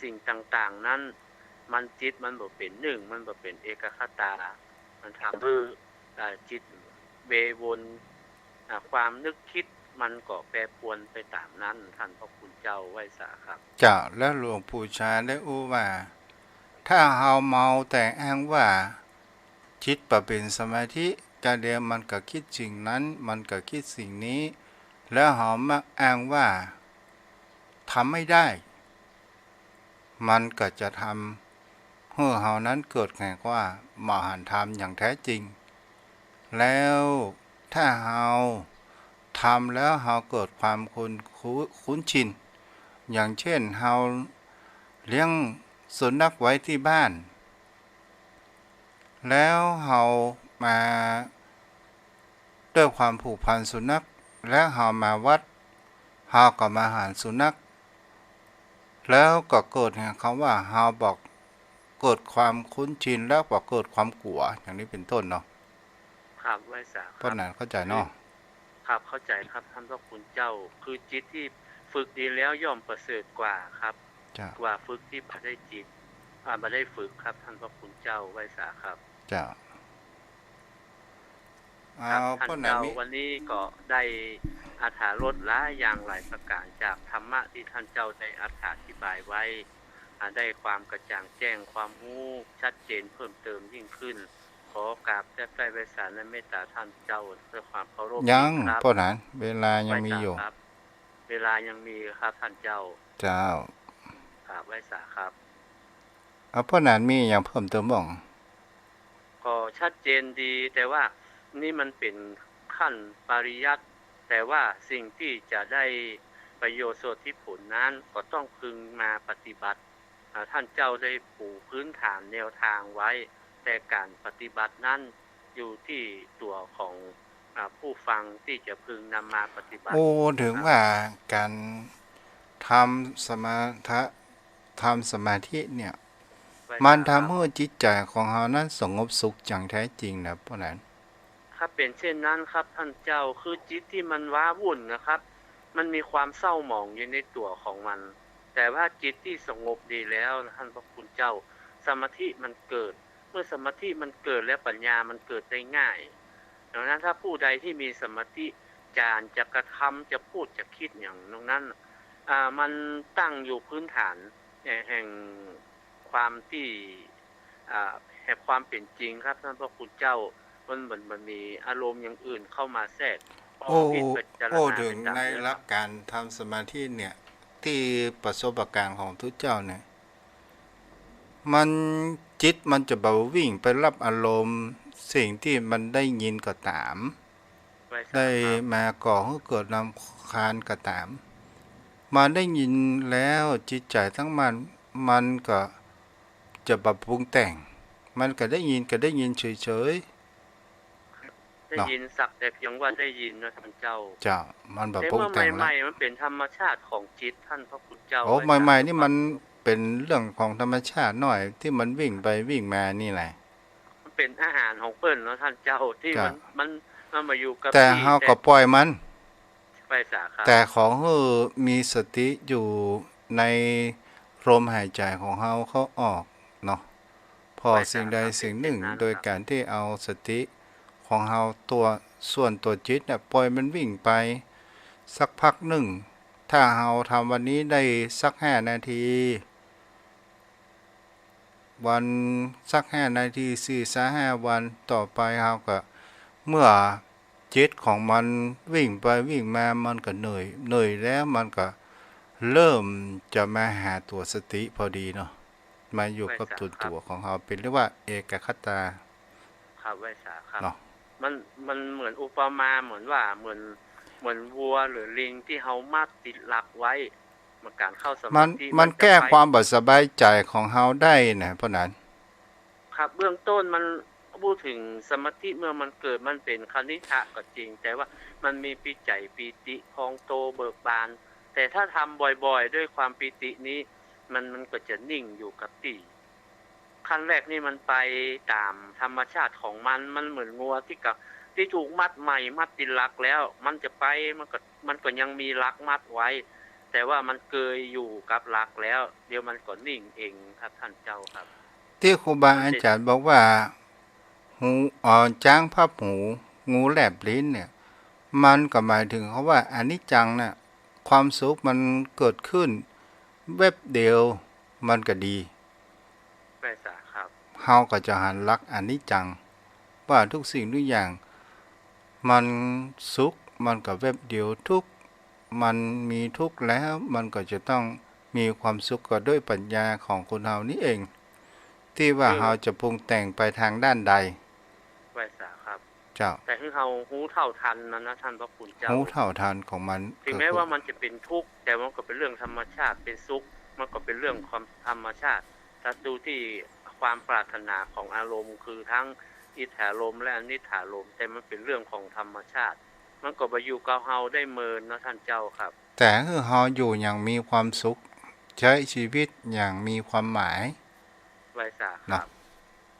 สิ่งต่างๆนั้นมันจิตมันบ่เป็นหนึ่งมันบ่เป็นเอกคตามันทำให้จิตเววนความนึกคิดมันก็แปรปรวนไปตามนั้นท่านพระคุณเจ้าไว้สาครับจะและหลวงปู่ชาได้อู้ว่าถ้าเราเมาแต่อ้างว่าจิตประเป็นสมาธิจะเดียวมันก็คิดสิ่งนั้นมันก็คิดสิ่งนี้แล้วเรามักอ้างว่าทำไม่ได้มันก็จะทำให้เรานั้นเกิดแห่งว่ามหันธรรมอย่างแท้จริงแล้วถ้าเราทำแล้วเราเกิดความคุ้นชินอย่างเช่นเราเลี้ยงสุนัขไว้ที่บ้านแล้วเรามาด้วยความผูกพันสุนัขแล้วเรามาวัดเราก็มาหาสุนัขแล้วก็เกิดแห่งคำว่าเราบอกเกิดความคุ้นชินแล้วก็เกิดความกลัวอย่างนี้เป็นต้นเนาะครับไว้สาคเพราะนั้นเข้าใจเนาะครับเข้าใจครับท่านพระคุณเจ้าคือจิตที่ฝึกดีแล้วย่อมประเสริฐกว่าครับกว่าฝึกที่บ่ได้จิตบ่ได้ฝึกครับท่านพระคุณเจ้าไว้สาครับจ้าท่านเจ้าวันนี้ก็ได้อรรถรสหลายอย่างหลายประการจากธรรมะที่ท่านเจ้าได้อธิบายไว้ได้ความกระจ่างแจ้งความรู้ชัดเจนเพิ่มเติมยิ่งขึ้น อกราบแทบใต้ไพศาลและเมตตาท่านเจ้าด้วยความเคารพ ยัง ครับ เพราะนั้นเวลายังมีอยู่ ไว้สาครับ เวลายังมีครับท่านเจ้า เจ้า ครับไว้สาครับ เอาเพราะนั้นมีอย่างเพิ่มเติมบ้าง ก็ชัดเจนดีแต่ว่านี่มันเป็นขั้นปริยัติแต่ว่าสิ่งที่จะได้ประโยชน์ส่วนที่ผลนั้นก็ต้องพึงมาปฏิบัติท่านเจ้าได้ปูพื้นฐานแนวทางไว้แต่การปฏิบัตินั้นอยู่ที่ตัวของผู้ฟังที่จะพึงนำมาปฏิบัติ โอ้ถึงว่าการทำสมาธิเนี่ย ไว้ มัน สาครับ ทำให้จิตใจของเรานั้นสงบสุขอย่างแท้จริงนะเพราะนั้น ครับเป็นเช่นนั้นครับท่านเจ้าคือจิตที่มันว้าวุ่นนะครับ มันมีความเศร้าหมองอยู่ในตัวของมัน แต่ว่าจิตที่สงบดีแล้วท่านพระคุณเจ้าสมาธิมันเกิด เมื่อสมาธิมันเกิดและปัญญามันเกิดได้ง่ายดังนั้นถ้าผู้ใดที่มีสมาธิจะกระทำจะพูดจะคิดอย่างนั้นมันตั้งอยู่พื้นฐานแห่งความที่แห่งความเป็นจริงครับท่านพระคุณเจ้ามันมีอารมณ์อย่างอื่นเข้ามาแทรก โอ้ พิจารณา โอ้ถึง ไปตาม ใน เรื่อง หลักการทำสมาธิเนี่ย ที่ประสบการณ์ของทุกเจ้าเนี่ย มันจิตมันจะแบบวิ่งไปรับอารมณ์สิ่งที่มันได้ยินก็ตาม ไว้สา ได้ ครับ มาก่อให้เกิดนำคาญก็ตาม มาได้ยินแล้วจิตใจทั้งมันก็จะปรับปรุงแต่ง มันก็ได้ยินเฉย ได้ยินสักแต่เพียงว่าได้ยินนะท่านเจ้า ๆเจ้ามันปรับ แต่ ปรุง เมื่อ แต่ง ให แล้ว ม่ๆมันเป็นธรรมชาติของจิตท่านพระคุณเจ้า โอ้ ไว้ ใหม่ สา ๆนี่มันเป็นเรื่องของธรรมชาติหน่อยที่มันวิ่งไปวิ่งมานี่แหละ มันเป็นอาหารของเปิ้นเนาะท่านเจ้าที่ จ้ะ มันมาอยู่กับ แต่ ที่ เฮาก็ปล่อยมัน ไว้สาครับ แต่ของเฮามีสติอยู่ในลมหายใจของเฮาเขาออกเนาะพอสิ่งใดสิ่งหนึ่ง โดยการที่เอาสติของเฮาส่วนตัวจิตเนี่ยปล่อยมันวิ่งไปสักพักหนึ่ง ถ้าเฮาทำวันนี้ได้สัก5 นาที วันสัก5 นาที4-5 วันต่อไปเฮาก็เมื่อจิตของมันวิ่งไปวิ่งมามันก็เหนื่อยแล้วมันก็เริ่มจะมาหาตัวสติพอดีเนาะมาอยู่กับตัวของเฮาเป็นเรียกว่าเอกคตา ครับไว้สาครับ เนาะ มันเหมือนอุปมาเหมือนว่าเหมือนวัวหรือลิงที่เฮามัดติดหลักไว้เมื่อการเข้าส มั มาน ธิ มัน จะ แก้ ไป ความบ่สบายใจของเฮาได้นะเพราะนั้น ครับเบื้องต้นมันพูดถึงสมาธิเมื่อมันเกิดมันเป็นคณิธะก็จริง แต่ว่ามันมีปีติพองโตเบิกบาน แต่ถ้าทำบ่อยๆด้วยความปีตินี้มันก็จะนิ่งอยู่กับที่ขั้นแรกนี่มันไปตามธรรมชาติของมันเหมือนงัวที่ถูกมัดใหม่มัดติดลักแล้ว มันจะไปมันก็ยังมีลักมัดไว้ แต่ว่ามันเกยอยู่กับลักแล้ว เดี๋ยวมันก็นิ่งเองครับท่านเจ้าครับ ที่ครูบาอาจารย์บอกว่าหูจ้างพับหูงูแลบลิ้นเนี่ย มันก็หมายถึงเขาว่าอนิจจังน่ะความสุขมันเกิดขึ้นแวบเดียวมันก็ดี แม่สาครับ เฮาก็จะหันรักอนิจจัง ว่าทุกสิ่งทุกอย่าง มันสุขมันก็แวบเดียวทุกข์มันมีทุกข์แล้วมันก็จะต้องมีความสุขก็ด้วยปัญญาของคนเฮานี่เอง ที่ว่าเฮาจะปรุงแต่งไปทางด้านใด แม่สาครับ เจ้า แต่ที่เราหูเท่าทันนะท่านพระคุณเจ้า รู้เท่าทันของมัน ถึงแม้ว่ามันจะเป็นทุกข์แต่มันก็เป็นเรื่องธรรมชาติเป็นสุขมันก็เป็นเรื่องความธรรมชาติถ้าดูที่ความปรารถนาของอารมณ์คือทั้งอิทธารมณ์และอนิถารมณ์แต่มันเป็นเรื่องของธรรมชาติ มันก็ไปอยู่กับเฮาได้เมินนะท่านเจ้าครับ แต่คือเฮาอยู่อย่างมีความสุข ใช้ชีวิตอย่างมีความหมาย ไว้สาค เนาะ รับ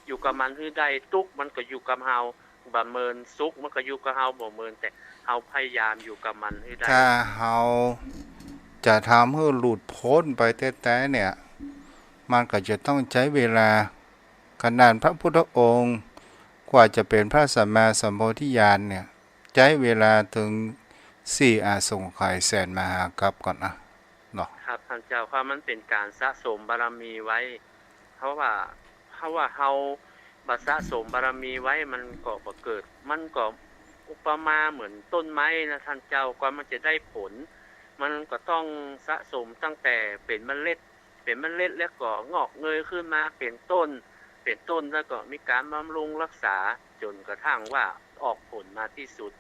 อยู่กับมันคือได้ทุกข์มันก็อยู่กับเฮาบ่เมินสุขมันก็อยู่กับเฮาบ่เมินแต่เฮาพยายามอยู่กับมันให้ได้ ถ้าเฮาจะทำให้หลุดพ้นไปแต่เนี่ย มันก็จะต้องใช้เวลาขนาดพระพุทธองค์กว่าจะเป็นพระสัมมาสัมโพธิญาณเนี่ยใช้เวลาถึง4 อาสงไขยแสนมหากัปก่อนนะเนาะ ครับท่านเจ้าว่ามันเป็นการสะสมบารมีไว้ เพราะว่าเฮา บัสะสมบารมีไว้มันก็บ่เกิดมันก็อุปมาเหมือนต้นไม้นะท่านเจ้ากว่ามันจะได้ผลมันก็ต้องสะสมตั้งแต่เป็นเมล็ดแล้วก็งอกเงยขึ้นมาเป็นต้นแล้วก็มีการบำรุงรักษาจนกระทั่งว่าออกผลมาที่สุด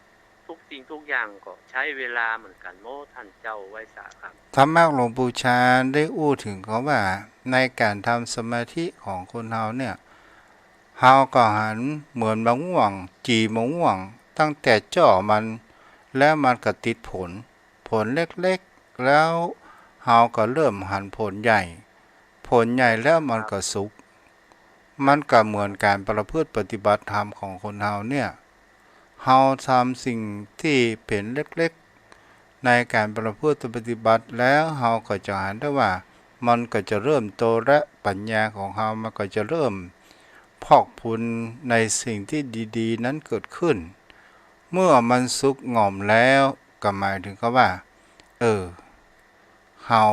ทุกสิ่งทุกอย่างก็ใช้เวลาเหมือนกันโมท่านเจ้าไว้สาครับธรรมะหลวงปู่ชาได้อู้ถึงเขาว่าในการทำสมาธิของคนเฮาเนี่ยเฮาก็หันเหมือนมะม่วงจีมะม่วงตั้งแต่จ่อมันแล้วมันก็ติดผลเล็กๆแล้วเฮาก็เริ่มหันผลใหญ่แล้วมันก็สุกมันก็เหมือนการประพฤติปฏิบัติธรรมของคนเฮาเนี่ยเฮาทำสิ่งที่เป็นเล็กๆในการประพฤติปฏิบัติแล้วเฮาก็จะเห็นได้ว่ามันก็จะเริ่มโตและปัญญาของเฮามันก็จะเริ่มพอกพูนในสิ่งที่ดีๆนั้นเกิดขึ้นเมื่อมันสุกงอมแล้วก็หมายถึงว่าเฮา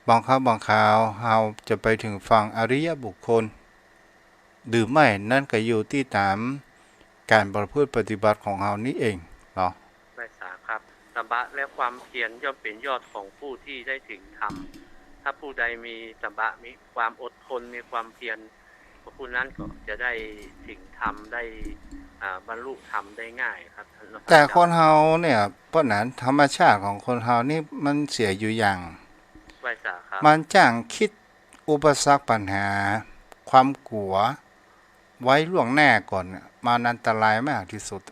บางครั้งบางคราวเฮาจะไปถึงฝั่งอริยบุคคลหรือไม่นั่นก็อยู่ที่ตามการประพฤติปฏิบัติของเฮานี้เองเนาะได้สาครับตบะและความเพียรย่อมเป็นยอดของผู้ที่ได้ถึงธรรมถ้าผู้ใดมีตบะมีความอดทนมีความเพียรผู้นั้นก็จะได้ถึงธรรมได้บรรลุธรรมได้ง่ายครับแต่คนเฮาเนี่ยเพราะนั้นธรรมชาติของคนเฮานี่มันเสียอยู่อย่างมันจ้างคิดอุปสรรคปัญหาความกลัวไว้ล่วงหน้าก่อนมันอันตรายมากที่สุด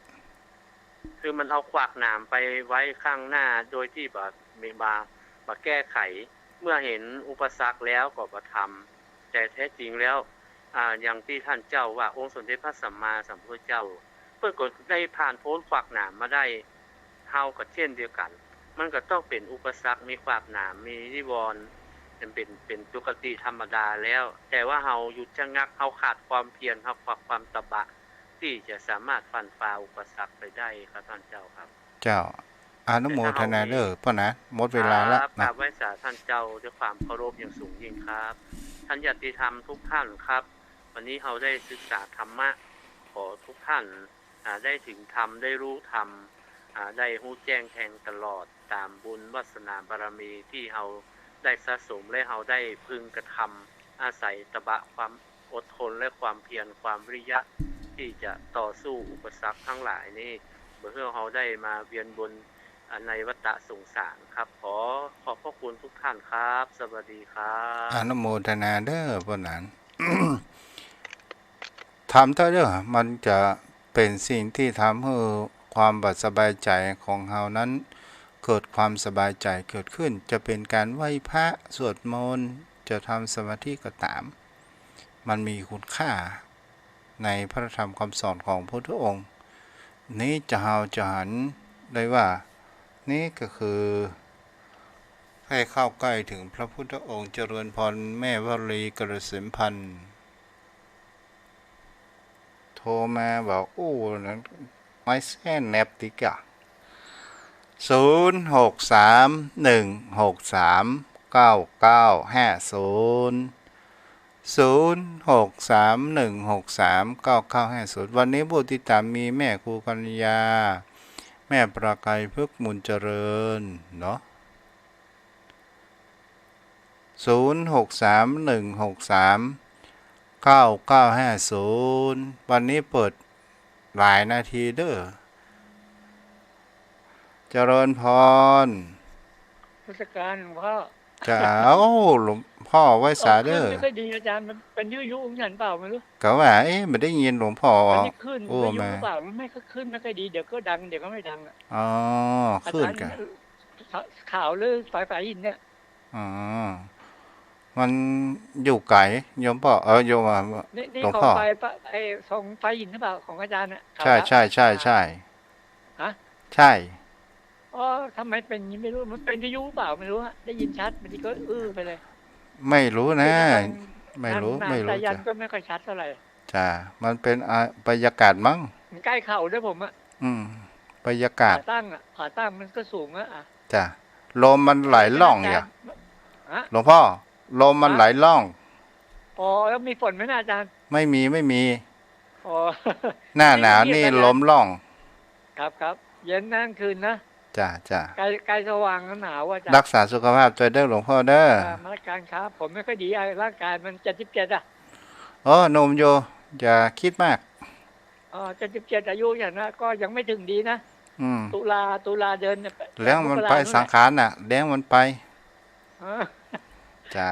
คือมันเอาขวากหนามไปไว้ข้างหน้าโดยที่แบบมีมาแก้ไขเมื่อเห็นอุปสรรคแล้วก็บ่ทำแต่แท้จริงแล้วอย่างที่ท่านเจ้าว่าองค์สมเด็จพระสัมมาสัมพุทธเจ้าเพื่อก็ได้ผ่านพ้นขวากหนามมาได้เฮาก็เช่นเดียวกันมันก็ต้องเป็นอุปสรรคมีขวากหนามมีนิวรณ์เป็นปกติธรรมดาแล้วแต่ว่าเฮาหยุดชะงักเฮาขาดความเพียรเฮาขาดความตบะที่จะสามารถฟันฝ่าอุปสรรคไปได้ครับท่านเจ้าครับเจ้าอนุโมทนาเด้อพ่อนะหมดเวลาแล้วนะไว้สาท่านเจ้าด้วยความเคารพอย่างสูงยิ่งครับท่านญาติธรรมทุกท่านครับวันนี้เราได้ศึกษาธรรมะขอทุกท่านได้ถึงธรรมได้รู้ธรรมได้รู้แจ้งแทงตลอดตามบุญวาสนาบารมีที่เราได้สะสมและเราได้พึงกระทำอาศัยตบะความอดทนและความเพียรความวิริยะที่จะต่อสู้อุปสรรคทั้งหลายนี้เพื่อเราได้มาเวียนบนในวัฏสงสารครับขอบพระคุณทุกท่านครับสวัสดีครับอนุโมทนาเด้อพ่อนั้น ทำเถอะเด้อมันจะเป็นสิ่งที่ทำให้ความสบายใจของเฮานั้นเกิดความสบายใจเกิดขึ้นจะเป็นการไหว้พระสวดมนต์จะทำสมาธิก็ตามมันมีคุณค่าในพระธรรมคำสอนของพระพุทธองค์นี้จะเฮาจะหันได้ว่านี่ก็คือให้เข้าใกล้ถึงพระพุทธองค์เจริญพรแม่วลีกระสิมพันธ์โทรมาบอกโอ้นั้นไม่แซ่แนบติกะ0631639950วันนี้ผู้ติดตามมีแม่ครูกัญญาแม่ประกายพึกษ์มุนเจริญเนาะ0631639950วันนี้เปิดหลายนาทีเด้อเจริญพรพุทธการหลวงพ่อจะหลวงพ่อไว้สาเด้อไม่ค่อยดีอาจารย์มันเป็นยุของฉันเปล่าไม่รู้ก็ว่าไม่ได้ยินหลวงพ่อขึ้นไม่ยุเปล่ามันไม่ขึ้นไม่ค่อยดีเดี๋ยวก็ดังเดี๋ยวก็ไม่ดังอ๋อขึ้นกันข่าวหรือไฟหินเนี่ยอ๋อมันอยู่ไกลโยมพ่อโยมหลวงพ่อไอ้ส่งไฟหินหรือเปล่าของอาจารย์น่ะใช่ฮะใช่อ๋อทำไมเป็นอย่างนี้ไม่รู้มันเป็นวิทยุเปล่าไม่รู้ฮะได้ยินชัดบางทีก็ไปเลยไม่รู้นะไม่รู้แต่ยันก็ไม่ค่อยชัดเท่าไหร่จ้ามันเป็นบรรยากาศมั้งมันใกล้เข่าด้วยผมอ่ะบรรยากาศขาตั้งมันก็สูงอ่ะจ้าลมมันไหลล่องอย่างหลวงพ่อลมมันไหลล่องอ๋อแล้วมีฝนไหมนะอาจารย์ ไม่มีไม่มี อ๋อ หน้าหนาวนี่ลมล่อง ครับเย็นนั่งคืนนะ จ้าจ้า ใกล้สว่างแล้วหนาวอ่ะจ้ะ รักษาสุขภาพตัวเด้อหลวงพ่อเด้อ มาตรการครับผมไม่ค่อยดีร่างกายมัน77อ่ะ อ๋อหนมโยอย่าคิดมาก 77อายุอย่างนั้นก็ยังไม่ถึงดีนะ อืม ตุลาเดือนเนี่ย เลี้ยงมันไปสังขารน่ะเลี้ยงมันไป เออ จ้า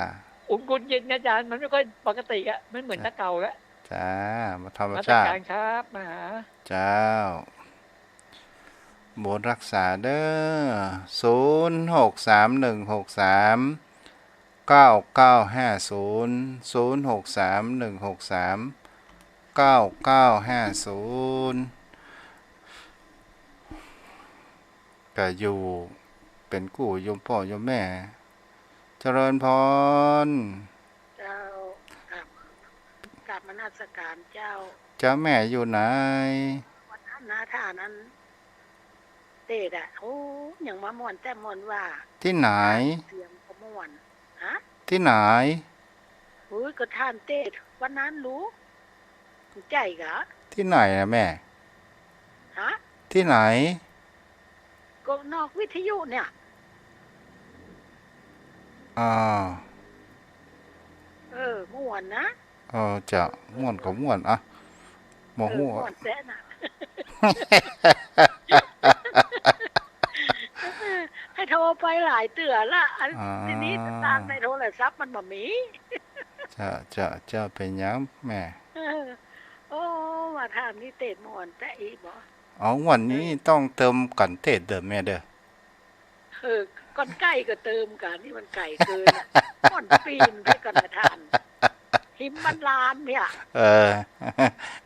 อุ่นกุนเย็นนะอาจารย์มันไม่ค่อยปกติอ่ะมันเหมือนตะเก่าแล้ว จ้ามาธรรม มาตร ชาติ การครับมาหา เจ้าบนรักษาเด้อ0631639950ก็อยู่เป็นกู้โยมพ่อโยมแม่ เจริญพร เจ้ากับมนัสการเจ้า เจ้าแม่อยู่ไหน วันนั้นนาท่านั้นเตดอ่ะโอ้ยังมาม่วนแต่ม่วนว่า ที่ไหน เสียงก็ม่วนฮะ ที่ไหน อุ้ยก็ท่านเตดวันนั้นรู้ใจกะ ที่ไหนนะแม่ ฮะ ที่ไหน ก็นอกวิทยุเนี่ย อ่า ม่วนนะ จะม่วนก็ม่วนอ่ะโมโห ม่วนแท้น่ะ ให้โทรไปหลายเตือละอันทีนี้ตามในโทรศัพท์มันบ่มี จะเป็นหยังแม่ โอ้มาถามนี่เตดม่วนแต่อีบ่ อ๋อวันนี้ต้องเติมกันเทศเด้อแม่เด้อ ก้อนไก่ก็เติมกันนี่มันไก่เกินอะก้อนปีนไปกันนะท่านหิมมันลานเนี่ย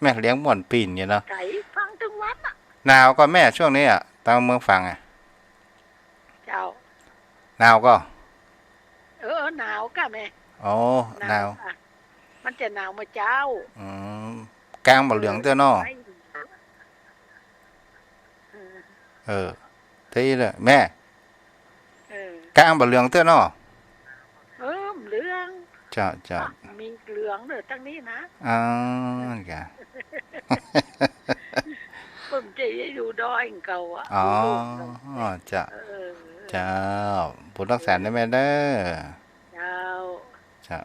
แม่เลี้ยงม่วนปีนอยู่เนาะ ไก่ฟังถึงวัดอ่ะ หนาวก็แม่ช่วงนี้อ่ะตามเมืองฟังอ่ะ เจ้า หนาวก็ หนาวกะแม่ อ๋อหนาว อะมันจะหนาวมาเจ้า กลางบ่เหลืองเต้อเนาะ เออ ที่เลยแม่ เออก ลางบ่เหลืองเต้อเนาะ เหลือง จะ มีเหลืองเด้อตั้งนี้นะ กะ เพิ่มใจอยู่ดอยเก่าอ่ะ อ๋อ ดูรูป จะ เออ เจ้าบุญรักษาได้แม่เด้อ เจ้า จะ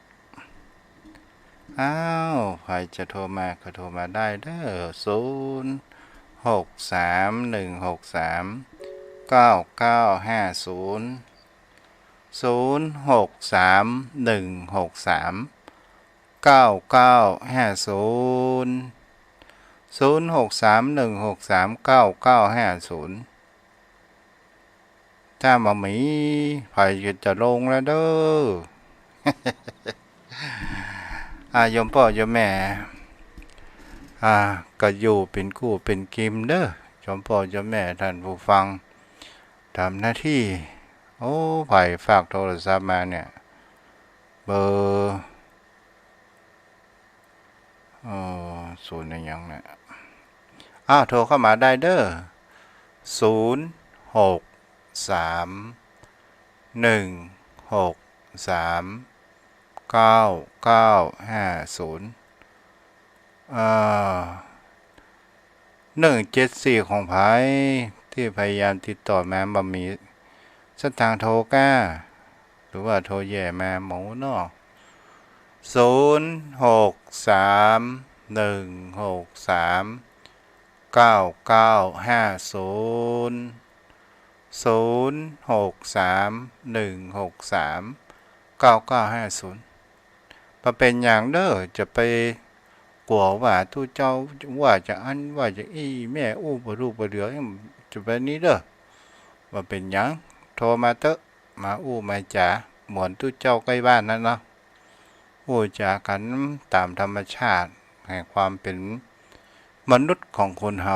อ้าวใครจะโทรมาก็โทรมาได้เด้อถ้ามามีใครจะลงแล้วเด้อ โยมพ่อโยมแม่ ก็อยู่เป็นกู้เป็นกิมเด้อโยมพ่อโยมแม่ท่านผู้ฟังทำหน้าที่โอ้ไผ่ฝากโทรศัพท์มาเนี่ยเบอร์ศูนย์อย่างเนี่ยโทรเข้ามาได้เด้อ174ของไผที่พยายามติดต่อมาบ่มีเส้นทางโทรก้าหรือว่าโทรแย่มาหมูเนาะมาเป็นอย่างเด้อจะไปกลัวว่าทุเจ้าว่าจะอันว่าจะอีแม่อู้บ่รู้บ่เหลือจะไปนี้เด้อว่าเป็นหยังโทรมาเตอะมาอู้มาจ๋าเหมือนทุเจ้าใกล้บ้านนั่นเนาะอู้จากันตามธรรมชาติแห่งความเป็นมนุษย์ของคนเฮา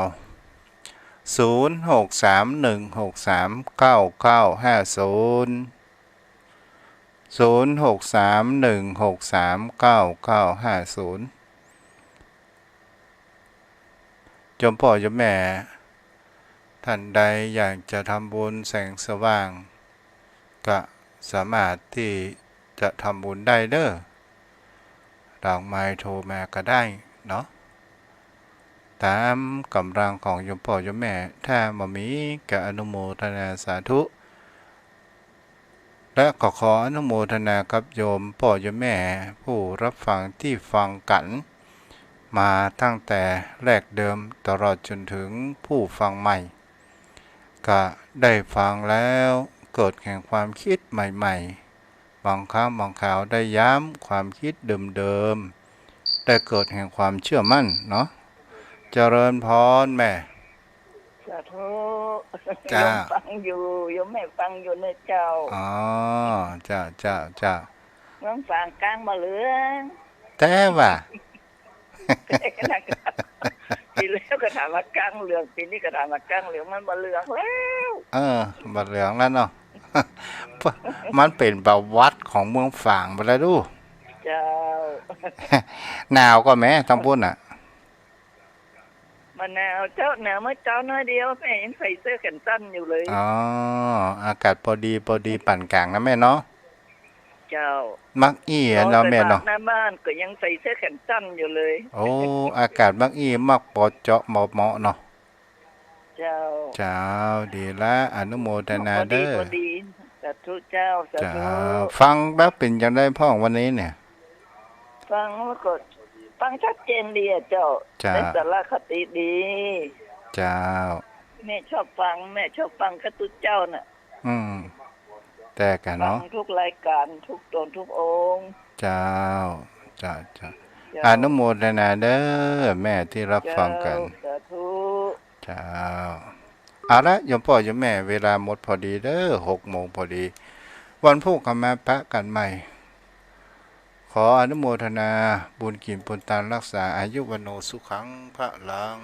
โยมพ่อโยมแม่ท่านใดอยากจะทำบุญแสงสว่างก็สามารถที่จะทำบุญได้เด้อ ดอกไม้โทรมาก็ได้เนาะตามกำลังของโยมพ่อโยมแม่ถ้าบ่มีก็อนุโมทนาสาธุและขออนุโมทนากับโยมพ่อโยมแม่ผู้รับฟังที่ฟังกันมาตั้งแต่แรกเดิมตลอดจนถึงผู้ฟังใหม่ก็ได้ฟังแล้วเกิดแห่งความคิดใหม่ๆบางครั้งบางคราวได้ย้ำความคิดเดิมๆได้เกิดแห่งความเชื่อมั่นเนาะเจริญพรแม่ สาธุ จ้า โยมฟังอยู่โยมแม่ฟังอยู่นะเจ้า อ๋อจ้า เมืองฝางกลางมาเหลือง แต่ว่า ปีแล้วก็ถามว่ากลางเหลืองปีนี้ก็ถามว่ากลางเหลืองมันมาเหลืองแล้ว บัดเหลืองแล้วเนาะ มันเป็นประวัติของเมืองฝางไปแล้วดู เจ้า หนาวก็แม่ต้องพูดน่ะ มะนาวเจ้าหนาวเมื่อเจ้าน้อยเดียวแม่ยังใส่เสื้อแขนสั้นอยู่เลย อ๋อ อากาศพอดีปานกลางนะแม่เนาะ เจ้า มักอี้อะเนาะแม่เนาะ หน้าบ้านก็ยังใส่เสื้อแขนสั้นอยู่เลย โอ้ อากาศมักอี้มักปอเจาะเหมาะเนาะ เจ้า เจ้าดีละอนุโมทนาเด้อ พอดีสาธุเจ้าสา เจ้า ธุ ฟังแล้วเป็นจังได้พ่อวันนี้เนี่ย ฟังแล้วก็ฟังชัดเจนดีอะเจ้า จ้า ได้สาระคติดี เจ้า แม่ชอบฟังคตุเจ้าน่ะ แต่กัน ฟั เนาะ งทุกรายการทุกตนทุกองค์ เจ้าเจ้า เจ้า อนุโมทนาเด้อแม่ที่รับฟังกัน สาธุ เจ้าเอาละโยมพ่อโยมแม่เวลาหมดพอดีเด้อ6 โมงพอดี วันพุธก็มาพระกันใหม่ ขออนุโมทนาบุญกินปุญตานรักษาอายุวโนสุขังพระลัง